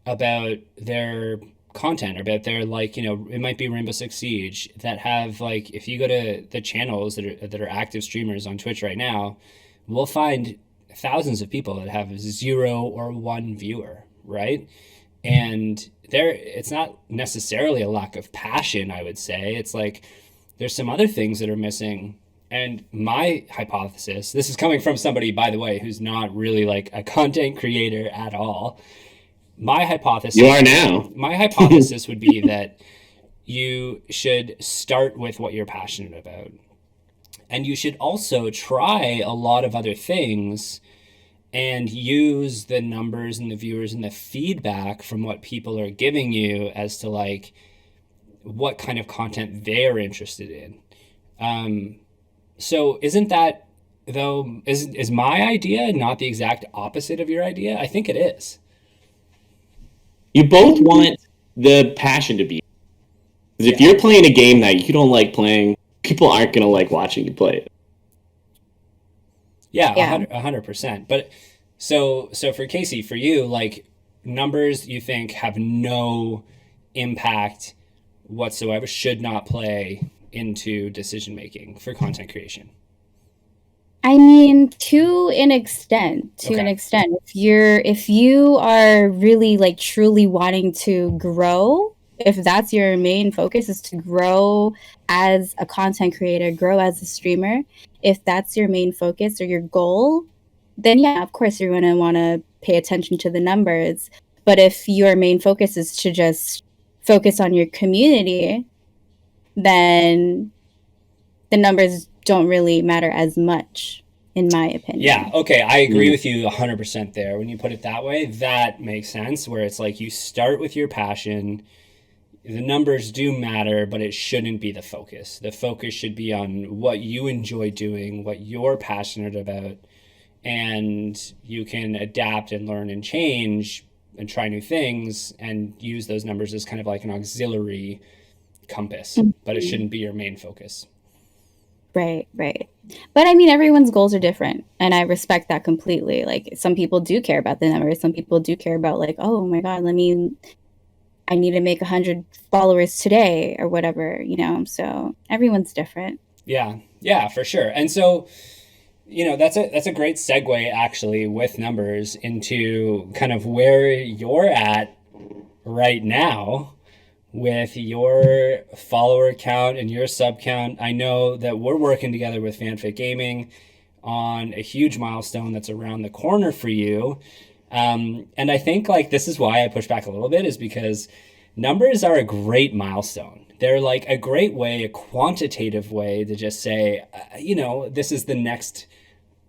about their content, or about their, like, it might be Rainbow Six Siege, that have, like, if you go to the channels that are active streamers on Twitch right now, we'll find thousands of people that have 0 or 1 viewer, right? And it's not necessarily a lack of passion, I would say. It's like there's some other things that are missing. And my hypothesis, this is coming from somebody, by the way, who's not really like a content creator at all. My hypothesis... You are now. My hypothesis would be that you should start with what you're passionate about. And you should also try a lot of other things and use the numbers and the viewers and the feedback from what people are giving you as to like what kind of content they're interested in. So isn't that, though, is my idea not the exact opposite of your idea? I think it is. You both want the passion to be. Because if you're playing a game that you don't like playing, people aren't going to like watching you play it. Yeah, 100%. But so for Casey, for you, like, numbers you think have no impact whatsoever, should not play into decision making for content creation. I mean, to an extent. If you are really like truly wanting to grow, if that's your main focus, is to grow as a content creator, grow as a streamer, if that's your main focus or your goal, then yeah, of course you're going to want to pay attention to the numbers. But if your main focus is to just focus on your community, then the numbers don't really matter as much, in my opinion. Yeah, okay, I agree with you 100% there. When you put it that way, that makes sense, where it's like you start with your passion, the numbers do matter, but it shouldn't be the focus. The focus should be on what you enjoy doing, what you're passionate about, and you can adapt and learn and change and try new things and use those numbers as kind of like an auxiliary compass, but it shouldn't be your main focus. Right. But I mean, everyone's goals are different, and I respect that completely. Like, some people do care about the numbers. Some people do care about, like, oh my God, I need to make 100 followers today or whatever, so everyone's different. Yeah, for sure. And so, that's a great segue actually with numbers into kind of where you're at right now with your follower count and your sub count. I know that we're working together with FanFit Gaming on a huge milestone that's around the corner for you. And I think like this is why I push back a little bit, is because numbers are a great milestone. They're like a great way, a quantitative way to just say, this is the next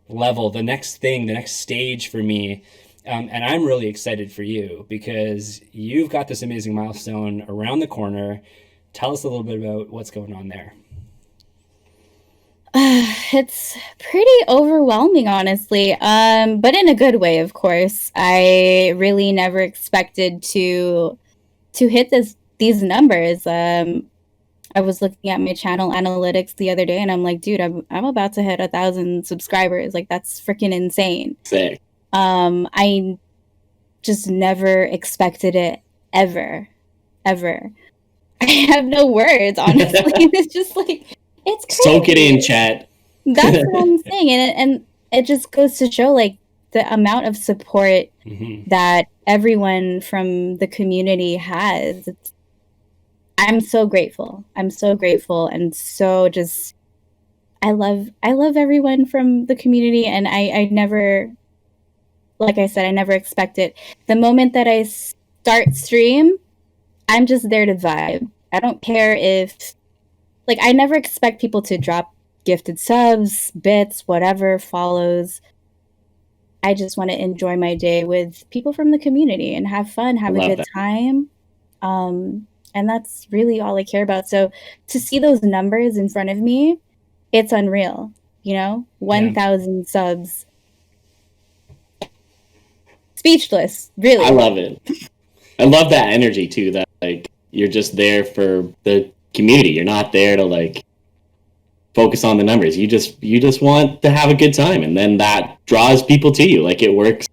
level, the next thing, the next stage for me. And I'm really excited for you because you've got this amazing milestone around the corner. Tell us a little bit about what's going on there. It's pretty overwhelming, honestly, but in a good way, of course. I really never expected to hit these numbers. I was looking at my channel analytics the other day, and I'm like, dude, I'm about to hit 1,000 subscribers. Like, that's freaking insane. Sick. I just never expected it, ever. I have no words, honestly. It's just like, it's crazy. Soak it in, chat. That's what I'm saying, and it just goes to show, like, the amount of support that everyone from the community has. I'm so grateful. And so just, I love everyone from the community, and I never, like I said, I never expect it. The moment that I start stream, I'm just there to vibe. I don't care if, like, I never expect people to drop gifted subs, bits, whatever, follows. I just want to enjoy my day with people from the community and have fun, have a good time. And that's really all I care about. So to see those numbers in front of me, it's unreal, 1,000 subs. Speechless, really. I love it. I love that energy too, that like you're just there for the community. You're not there to like focus on the numbers. You just want to have a good time, and then that draws people to you. Like, it works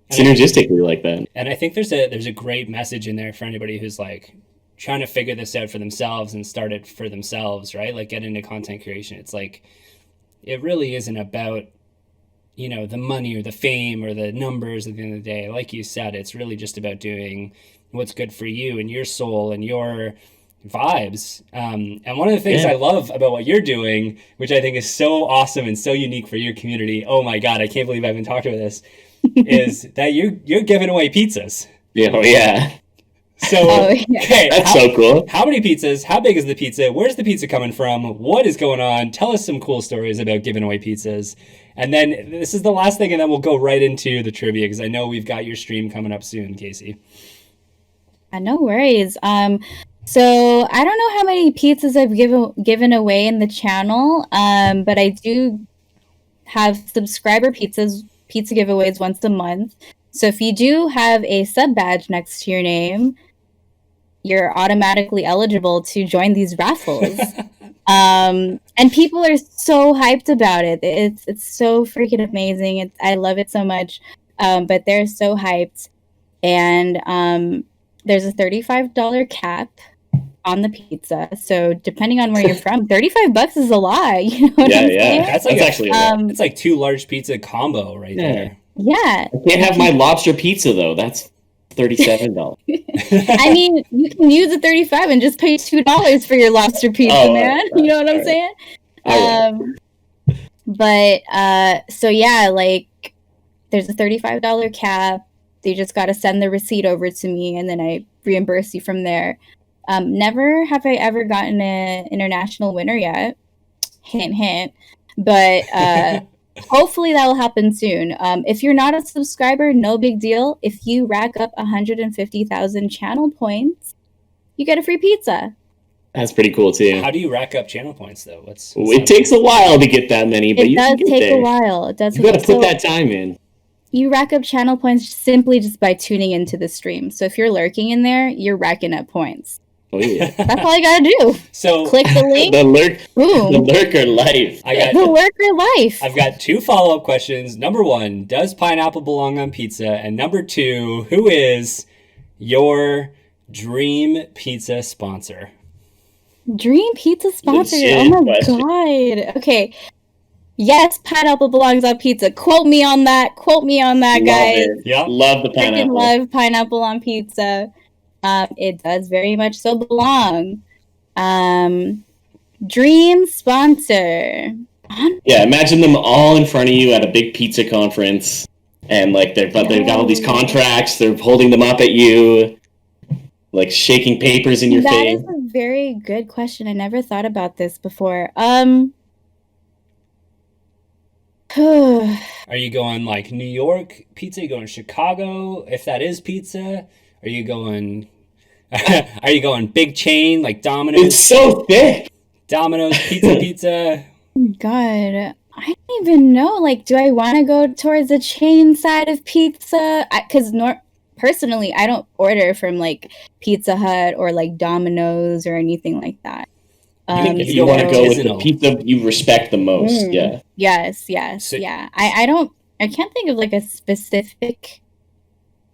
synergistically like that. And I think there's a great message in there for anybody who's like trying to figure this out for themselves and start it for themselves, right? Like, get into content creation. It's like, it really isn't about, the money or the fame or the numbers at the end of the day. Like you said, it's really just about doing what's good for you and your soul and your vibes. And one of the things I love about what you're doing, which I think is so awesome and so unique for your community, oh my God, I can't believe I haven't talked about this, is that you're giving away pizzas. Yeah. So, okay, that's so cool. How many pizzas? How big is the pizza? Where's the pizza coming from? What is going on? Tell us some cool stories about giving away pizzas. And then this is the last thing, and then we'll go right into the trivia, because I know we've got your stream coming up soon, Casey. No worries. So I don't know how many pizzas I've given away in the channel, but I do have subscriber pizza giveaways once a month. So if you do have a sub badge next to your name, you're automatically eligible to join these raffles. And people are so hyped about it. It's so freaking amazing. I love it so much. But they're so hyped. And there's a $35 cap on the pizza. So depending on where you're from, $35 is a lot. You know what I'm saying? That's actually it's like 2 large pizza combo right there. Yeah. I can't have my lobster pizza though. That's $37. I mean, you can use the $35 and just pay $2 for your lobster pizza, man. Right. You know what I'm saying? But so yeah, like, there's a $35 cap. You just got to send the receipt over to me, and then I reimburse you from there. Never have I ever gotten an international winner yet. Hint, hint. But Hopefully that will happen soon. If you're not a subscriber, no big deal. If you rack up 150,000 channel points, you get a free pizza. That's pretty cool too. How do you rack up channel points though? It takes a while to get that many, but it you does can get take there. a while. It does. You got to put that time in. You rack up channel points simply just by tuning into the stream. So if you're lurking in there, you're racking up points. Oh yeah. That's all you gotta do. So click the link. The lurker life. The lurker life. I've got 2 follow-up questions. Number 1, does pineapple belong on pizza? And number 2, who is your dream pizza sponsor? Dream pizza sponsor? Oh my god. Okay. Yes, pineapple belongs on pizza. Quote me on that. Quote me on that, guys. Yeah. Love the pineapple. Love pineapple on pizza. It does very much so belong. Dream sponsor. Yeah, imagine them all in front of you at a big pizza conference, and like they've got all these contracts. They're holding them up at you, like shaking papers in your face. That is a very good question. I never thought about this before. Are you going like New York pizza? Are you going Chicago? If that is pizza, are you going big chain like Domino's? It's so thick. Domino's pizza. God, I don't even know. Like, do I want to go towards the chain side of pizza? Because personally, I don't order from like Pizza Hut or like Domino's or anything like that. You want to go with the pizza you respect the most. Yeah. Yes. So, yeah. I can't think of like a specific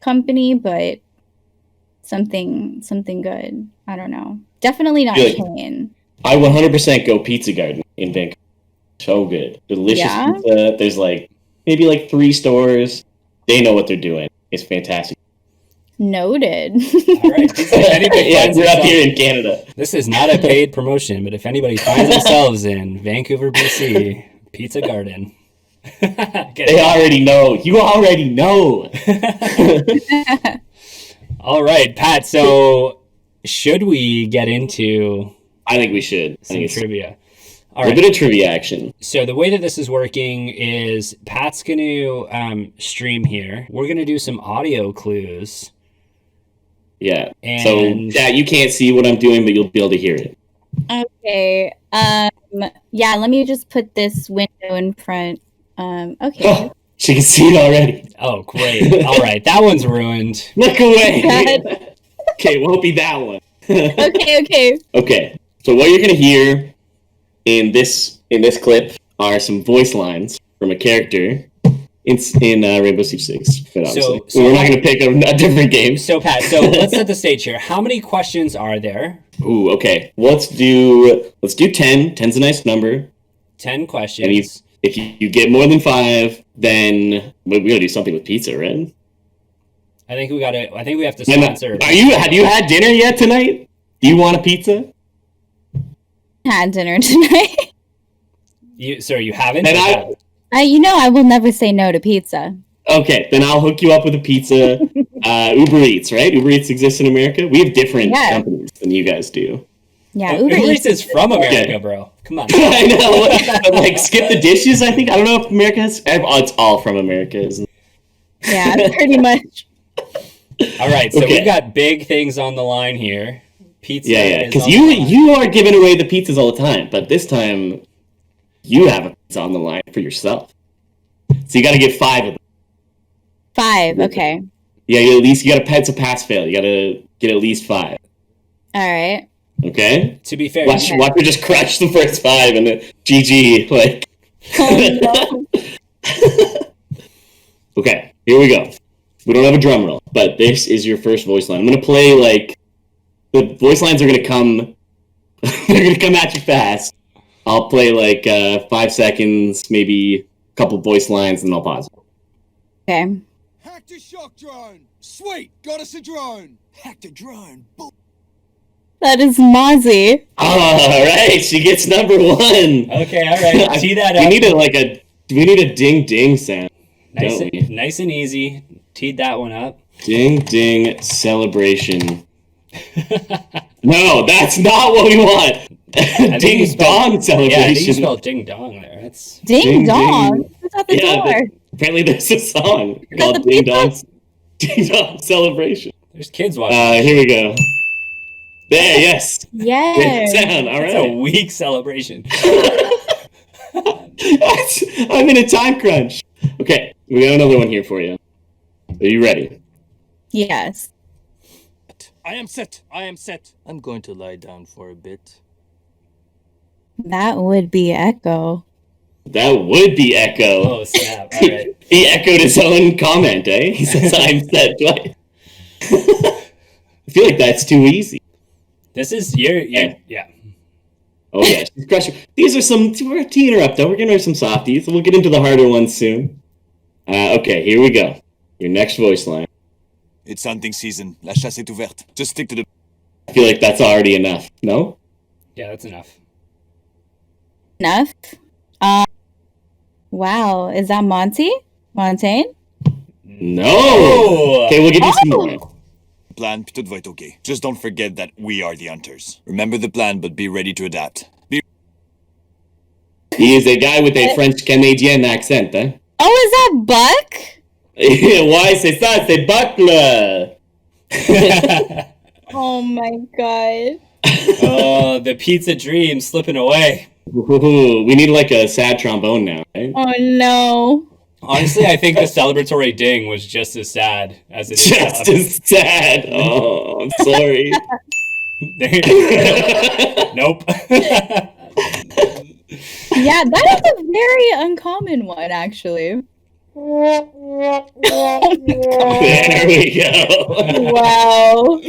company, but something good. I don't know. Definitely not chain. I 100% go Pizza Garden in Vancouver. So good. Delicious pizza. There's like maybe like 3 stores. They know what they're doing. It's fantastic. Noted. All right. We're up here in Canada. This is not a paid promotion, but if anybody finds themselves in Vancouver, BC, Pizza Garden. They already know. You already know. All right, Pat. So should we get into... I think we should. Some trivia. All right. A bit of trivia action. So the way that this is working is Pat's going to stream here. We're going to do some audio clues. Yeah. So you can't see what I'm doing, but you'll be able to hear it. Okay. Yeah, let me just put this window in front. Okay. Oh, she can see it already. Oh, great. All right. That one's ruined. Look away. Okay, won't be that one. Okay. Okay. So what you're going to hear in this clip are some voice lines from a character in Rainbow Siege 6. So we're not going to pick a different game. So, Pat, let's set the stage here. How many questions are there? Ooh, okay. Let's do 10. 10's a nice number. 10 questions. And if you get more than 5, then we got to do something with pizza, right? I think we have to sponsor. Have you had dinner yet tonight? Do you want a pizza? Had dinner tonight. You haven't? And I will never say no to pizza. Okay, then I'll hook you up with a pizza. Uber Eats, right? Uber Eats exists in America. We have different companies than you guys do. Yeah, Uber Eats is from America, bro. Come on. I know. But like, skip the dishes. I think I don't know if America has. It's all from America, isn't it? Yeah, pretty much. All right, so we've got big things on the line here. Pizza. Yeah, because you are giving away the pizzas all the time, but this time you have a pizza on the line for yourself. So you got to get 5 of them. 5, okay. Yeah, you got to. It's a pass fail. You got to get at least 5. All right. Okay. To be fair, watch her just crush the first 5 and then GG. Like. Oh, no. Okay, here we go. We don't have a drum roll, but this is your first voice line. I'm gonna play like the voice lines are gonna come. They're gonna come at you fast. I'll play like 5 seconds, maybe a couple voice lines, and then I'll pause. Okay. Hacked a shock drone. Sweet, got us a drone. Hacked a drone. That is Mozzie. All right, she gets number 1. Okay, all right. Tee that up. We need a ding ding sound. Nice and easy. Teed that one up. Ding ding celebration. No, that's not what we want. Ding dong celebration. Yeah, I think you spelled ding dong there. That's ding dong. Who's at the door? Apparently there's a song that called the Ding pizza? Dong Celebration. There's kids watching. Here we go. There, yes. Yes. Great sound. All It's a right. weak celebration. I'm in a time crunch. Okay, we got another one here for you. Are you ready? Yes. I am set. I'm going to lie down for a bit. That would be Echo. That would be Echo. Oh, snap. All right. He echoed his own comment, eh? He says, I'm set twice. I feel like that's too easy. This is yeah. Oh, yeah, she's crushing. These are we're teeing her up, though. We're getting her some softies. We'll get into the harder ones soon. Okay, here we go. Your next voice line. It's hunting season. La chasse est ouverte. Just stick to the... I feel like that's already enough. No? Yeah, that's enough. Enough. Wow. Is that Monty? Montaigne? No! Oh! Okay, we'll give you some more. Plan, puis tout va être okay. Just don't forget that we are the hunters. Remember the plan, but be ready to adapt. He is a guy with a French-Canadian accent, eh? Oh, is that Buck? Why c'est ça? C'est buckler! Oh my god. Oh, the pizza dream slipping away. Ooh, we need like a sad trombone now, right? Oh no. Honestly, I think the celebratory ding was just as sad as it is. Just as sad. Oh, I'm sorry. Nope. Yeah, that is a very uncommon one, actually. Oh There we go. wow.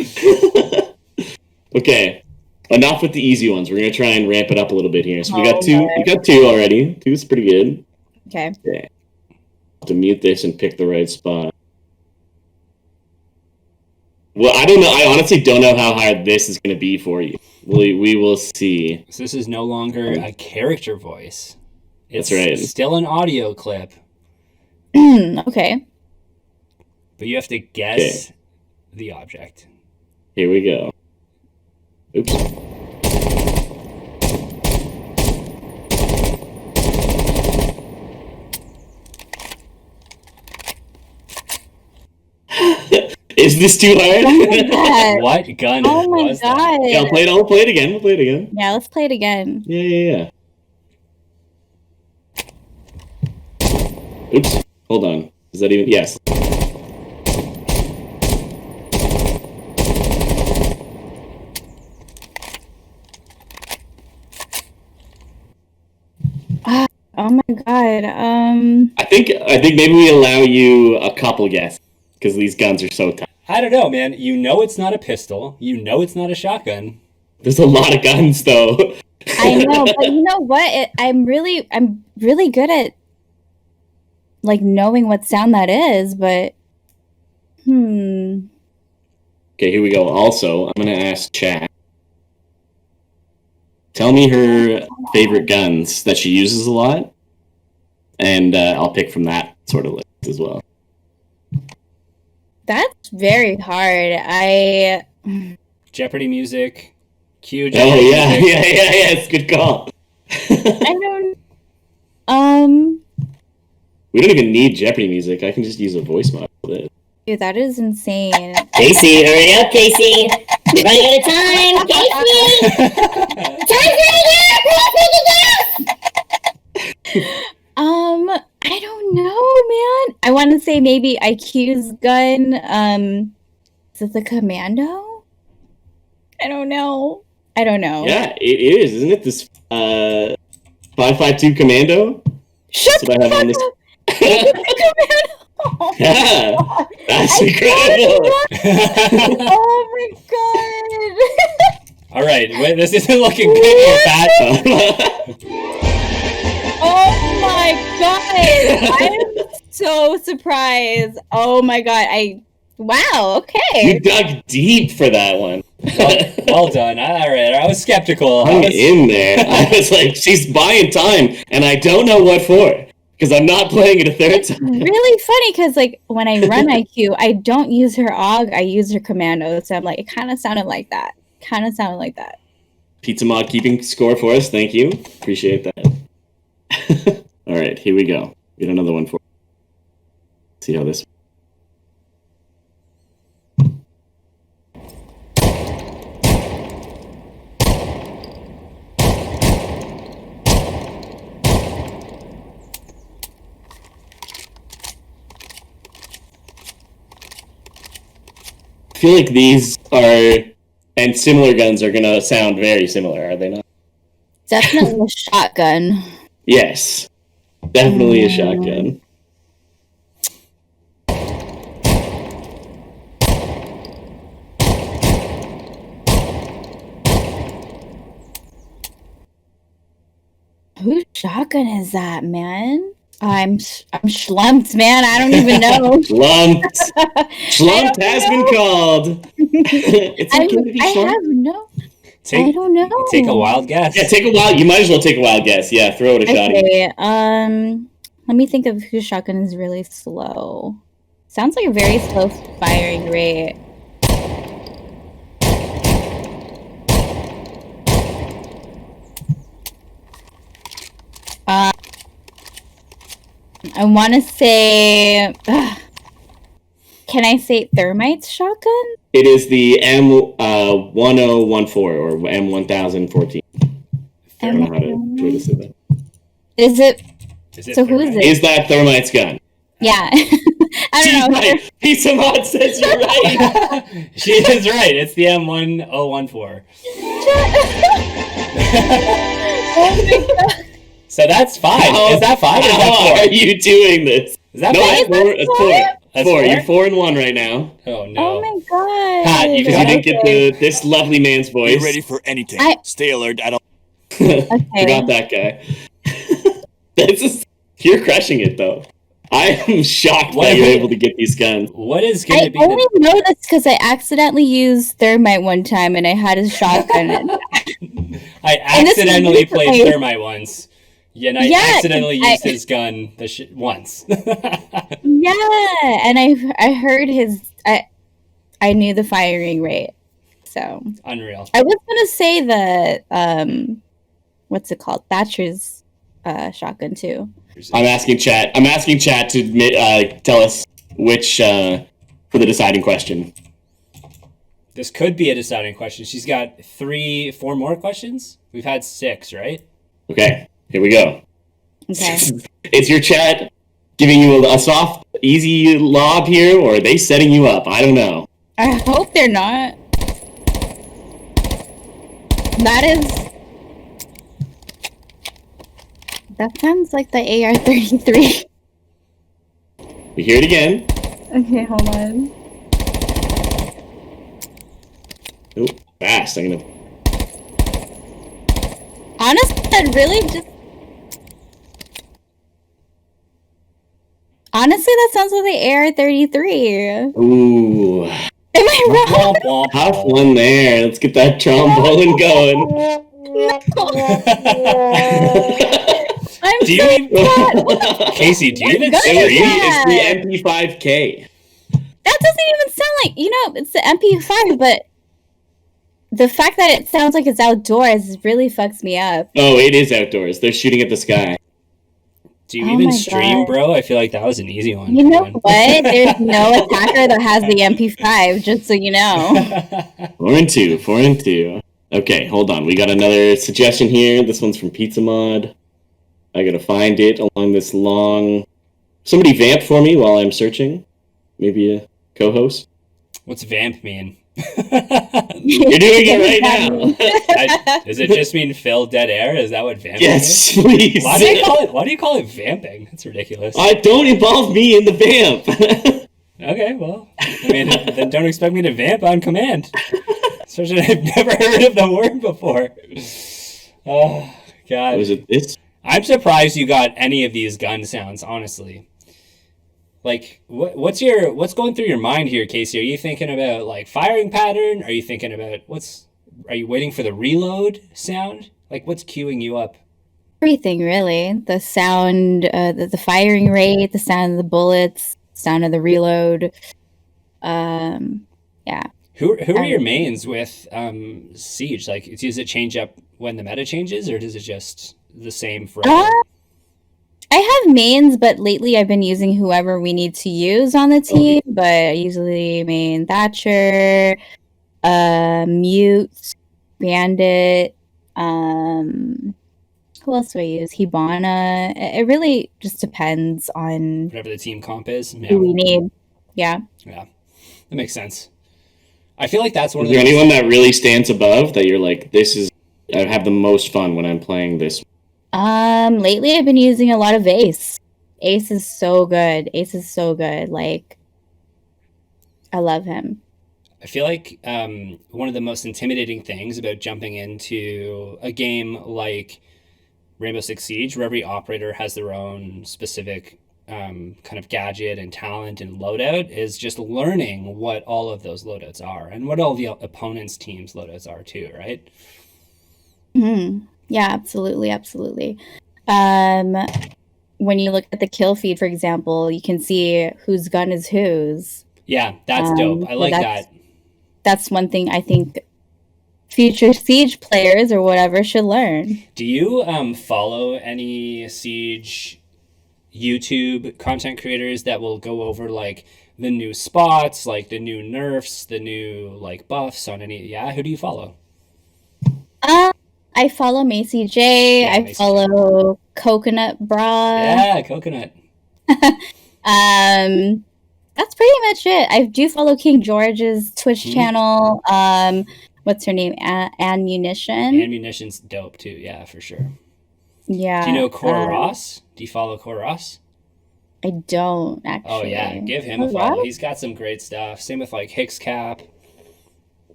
Okay, enough with the easy ones. We're gonna try and ramp it up a little bit here. So we got Oh, two. my. We got two already. Two's pretty good. Okay. Okay. To mute this and pick the right spot. Well, I don't know. I honestly don't know how hard this is going to be for you. We will see. So this is no longer a character voice. It's That's right. still an audio clip, Okay. but you have to guess the object. Here we go. Oops. Is this too hard? God. What gun Oh my was that? god. Yeah, I'll play it again. We'll play it again. Yeah, let's play it again. Yeah. Oops. Hold on. Is that even... Yes. Oh my god. I think maybe we allow you a couple guesses because these guns are so tough. I don't know, man. You know it's not a pistol. You know it's not a shotgun. There's a lot of guns, though. I know, but you know what? I'm really good at like knowing what sound that is, but Okay, here we go. Also, I'm gonna ask chat. Tell me her favorite guns that she uses a lot, and I'll pick from that sort of list as well. that's very hard. Jeopardy music. Cue Oh Jeopardy yeah, music. yeah. It's a good call. I don't We don't even need Jeopardy music. I can just use a voice mod for this. dude, that is insane. Casey, hurry up, Casey. We're running out of time. Casey! Time's running out! Please make it I don't know, man. I want to say maybe IQ's gun. Is it the Commando? I don't know. Yeah, it is, isn't it? This 552 Commando. Shut That's what I have on this. up. It's the Commando. Yeah, that's I incredible. Oh my god. All right, wait, this isn't looking good here, Pat. Oh my god. I am so surprised. Oh my god. Wow, okay. You dug deep for that one. Well done. All right, I was skeptical. Hung in there. I was like, she's buying time, and I don't know what for. Because I'm not playing it a third time. Really funny because like when I run IQ, I don't use her AUG, I use her commando. So I'm like, it kind of sounded like that. Pizza Mod keeping score for us. Thank you. Appreciate that. All right, here we go. Get another one for. See how this. I feel like these are, and similar guns are gonna sound very similar, are they not? Definitely a shotgun. Yes, definitely a shotgun. Whose shotgun is that, man? I'm schlumped, man. I don't even know. Slumped. Slumped has been called. It's okay to be I slumped. have no. I don't know. Take a wild guess. Yeah, take a wild. You might as well take a wild guess. Yeah, throw it a shot. Okay. Let me think of whose shotgun is really slow. Sounds like a very slow firing rate. I want to say. Can I say Thermite's shotgun? It is the M1014 or M1014. I don't know how to say that. Is it? Is it So who is Thermite? it? Is that Thermite's gun? Yeah. I She's don't know. right. Pizza Mod says you're right. She is right. It's the M1014. Oh my god. So that's 5. Is that 5 or is How that 4? are you doing this? Is that No, 5? it's 4. It's 4. That's 4. four? You're 4 and 1 right now. Oh no. Oh my god. Pat, you Because you didn't Okay. get this lovely man's voice. Be ready for anything. I- Stay alert at all. Forgot that guy. You're crushing it though. I am shocked that you're able to get these guns. What is going I to be only know this because I accidentally used Thermite one time and I had a shotgun. I And this is accidentally played recently. Thermite once. Yeah, and I Yeah, accidentally I- used his gun once. Yeah, and I heard his. I knew the firing rate, so Unreal. I was gonna say the what's it called, Thatcher's shotgun too. I'm asking chat to tell us which for the deciding question. This could be a deciding question. She's got 4 more questions. We've had 6, right? Okay, here we go. Okay. Is your chat giving you a soft, easy lob here, or are they setting you up? I don't know. I hope they're not. That sounds like the AR-33. We hear it again. Okay, hold on. Oh, fast. I'm gonna. Honestly, that sounds like the AR-33. Ooh, Am I wrong? Womp, womp, tough womp. one there. Let's get that trombone going. I'm Do you so even- sad. Casey, do you even Good. stream? Yeah. It's the MP5K. That doesn't even sound like, it's the MP5, but the fact that it sounds like it's outdoors really fucks me up. Oh, it is outdoors. They're shooting at the sky. Do you Oh even my stream, God. bro? I feel like that was an easy one. You know Come on. what? There's no attacker that has the MP5, just so you know. 4 and 2. 4 and 2. Okay, hold on. We got another suggestion here. This one's from Pizza Mod. I gotta find it along this long. Somebody vamp for me while I'm searching. Maybe a co-host. What's vamp mean? You're doing it right now. Does it just mean fill dead air? Is that what vamping Yes, is? please. Why do you call it vamping? That's ridiculous. Don't involve me in the vamp. Okay, well, I mean, then don't expect me to vamp on command. Especially I've never heard of the word before. Oh, God. Was it this? I'm surprised you got any of these gun sounds, honestly. Like, what's going through your mind here, Casey? Are you thinking about, like, firing pattern? Are you thinking about are you waiting for the reload sound? Like, what's queuing you up? Everything, really. The sound, the firing rate, the sound of the bullets, sound of the reload. Yeah. Who are your mains with Siege? Like, does it change up when the meta changes, or does it just the same forever? I have have mains, but lately I've been using whoever we need to use on the team. But I usually main Thatcher, Mute, Bandit. Who else do I use? Hibana. It really just depends on Whatever the team comp is. Yeah. who we need. Yeah. Yeah. That makes sense. I feel like that's one Is of there the anyone that really stands above that you're like, this is, I have the most fun when I'm playing this? Lately I've been using a lot of Ace. Ace is so good. Ace is so good. Like, I love him. I feel like one of the most intimidating things about jumping into a game like Rainbow Six Siege, where every operator has their own specific kind of gadget and talent and loadout, is just learning what all of those loadouts are and what all the opponent's team's loadouts are too, right? Yeah, absolutely, absolutely. When you look at the kill feed, for example, you can see whose gun is whose. Yeah, that's dope. I like that. That's one thing I think future Siege players or whatever should learn. Do you follow any Siege YouTube content creators that will go over like the new spots, like the new nerfs, the new like buffs on any? Yeah, who do you follow? I follow Macy J. Yeah, I Macy follow Coconut Bra. Yeah, Coconut. That's pretty much it. I do follow King George's Twitch channel. What's her name? Ammunition. Ammunition's dope too. Yeah, for sure. Yeah. Do you know Cora Ross? Do you follow Cora Ross? I don't actually. Oh yeah, give him a follow. He's got some great stuff. Same with like Hicks Cap.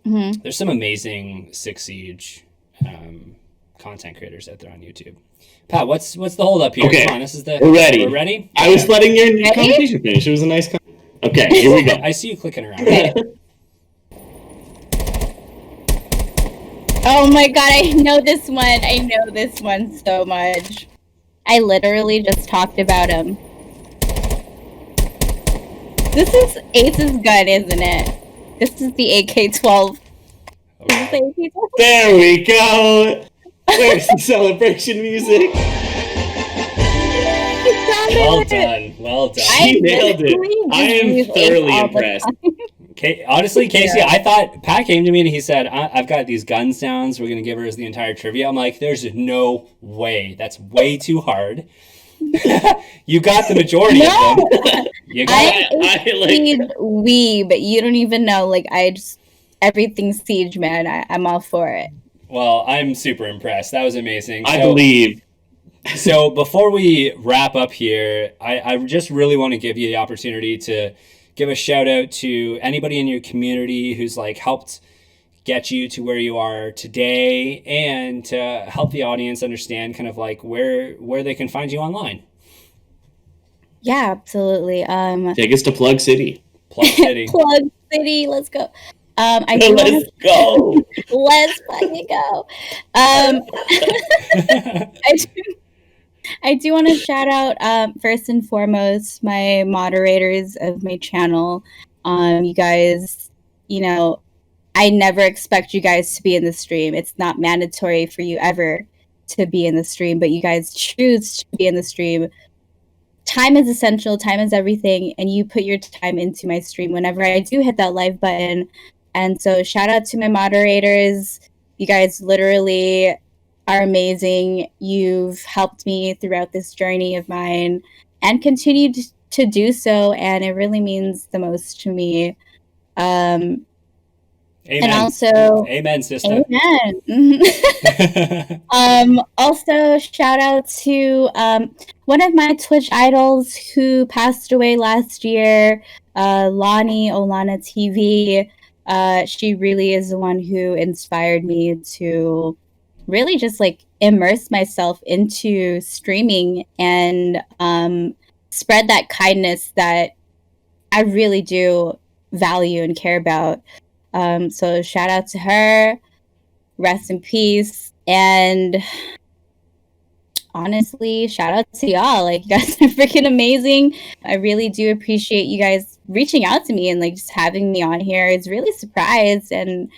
There's some amazing Six Siege content creators out there on YouTube. Pat, what's the hold up here? Okay. Come on, this is the. We're ready. We're ready. I was letting your conversation finish. It was a nice. Okay, here we go. I see you clicking around. Oh my god, I know this one. I know this one so much. I literally just talked about him. This is Ace's gun, isn't it? This is the AK-12. Okay. Is this the AK-12? There we go. Where's the celebration music? Well done. Well done. She nailed it. I am thoroughly impressed. Honestly, Casey, I thought Pat came to me and he said, I've got these gun sounds. We're going to give her the entire trivia. I'm like, there's no way. That's way too hard. You got the majority of them. You got but you don't even know. Like, everything Siege, man. I'm all for it. Well, I'm super impressed. That was amazing. I believe. So before we wrap up here, I just really want to give you the opportunity to give a shout out to anybody in your community who's like helped get you to where you are today, and to help the audience understand kind of like where they can find you online. Yeah, absolutely. Take us to Plug City. Plug City. Plug City. Let's go. Let's go. Let's fucking go. I do want to shout out, first and foremost, my moderators of my channel. You guys, I never expect you guys to be in the stream. It's not mandatory for you ever to be in the stream, but you guys choose to be in the stream. Time is essential. Time is everything. And you put your time into my stream whenever I do hit that live button. And so shout out to my moderators. You guys literally are amazing. You've helped me throughout this journey of mine and continue to do so. And it really means the most to me. Amen. And also, amen, sister. Amen. Also, shout out to one of my Twitch idols who passed away last year, Lonnie Olana TV. She really is the one who inspired me to really just like immerse myself into streaming and spread that kindness that I really do value and care about. So shout out to her, rest in peace, and honestly, shout out to y'all. Like, you guys are freaking amazing. I really do appreciate you guys reaching out to me and like just having me on here. It's really surprised and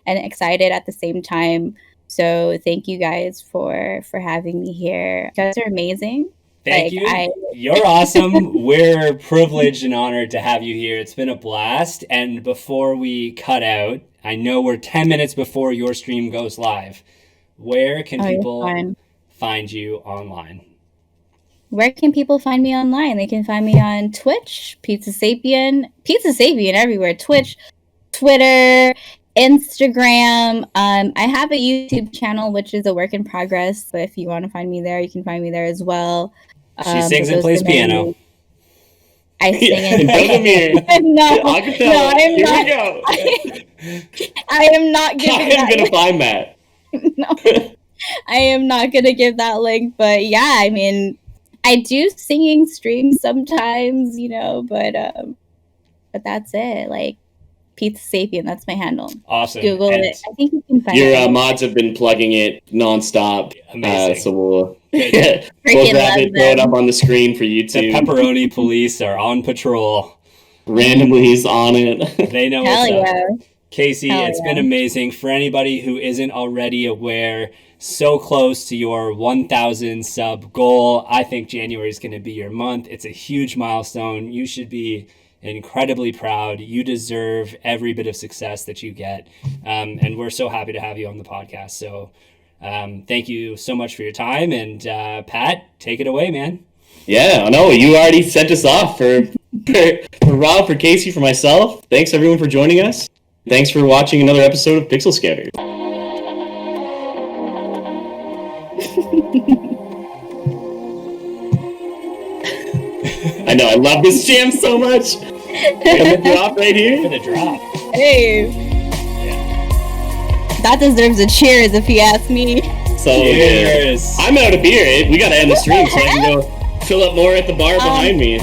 excited at the same time. So thank you guys for having me here. You guys are amazing. Thank Like, you. You're awesome. We're privileged and honored to have you here. It's been a blast. And before we cut out, I know we're 10 minutes before your stream goes live. Where can people find you online? Where can people find me online? They can find me on Twitch, PizzaSapien everywhere. Twitch, Twitter, Instagram. I have a YouTube channel, which is a work in progress. So if you want to find me there, you can find me there as well. She sings and plays piano. I sing and in front of me. No, I am Here not. we go. I am not giving I am gonna find that. No, I am not gonna give that link. But yeah, I mean, I do singing streams sometimes, but that's it. Like PizzaSapien, that's my handle. Awesome. Google it. I think you can find your mods have been plugging it nonstop. Amazing. So we'll grab it, throw it up on the screen for YouTube. The pepperoni police are on patrol. Randomly, he's on it. They know Hell what's yeah. up. Casey, it's been amazing. For anybody who isn't already aware, so close to your 1,000 sub goal. I think January is going to be your month. It's a huge milestone. You should be incredibly proud. You deserve every bit of success that you get. And we're so happy to have you on the podcast. So thank you so much for your time. And Pat, take it away, man. Yeah, I know. You already sent us off for Rob, for Casey, for myself. Thanks, everyone, for joining us. Thanks for watching another episode of Pixel Scattered. I know, I love this jam so much. The drop right here. For the drop. Hey. That deserves a cheers if you ask me. So Cheers. I'm out of beer. We gotta end the stream so I can go fill up more at the bar behind me.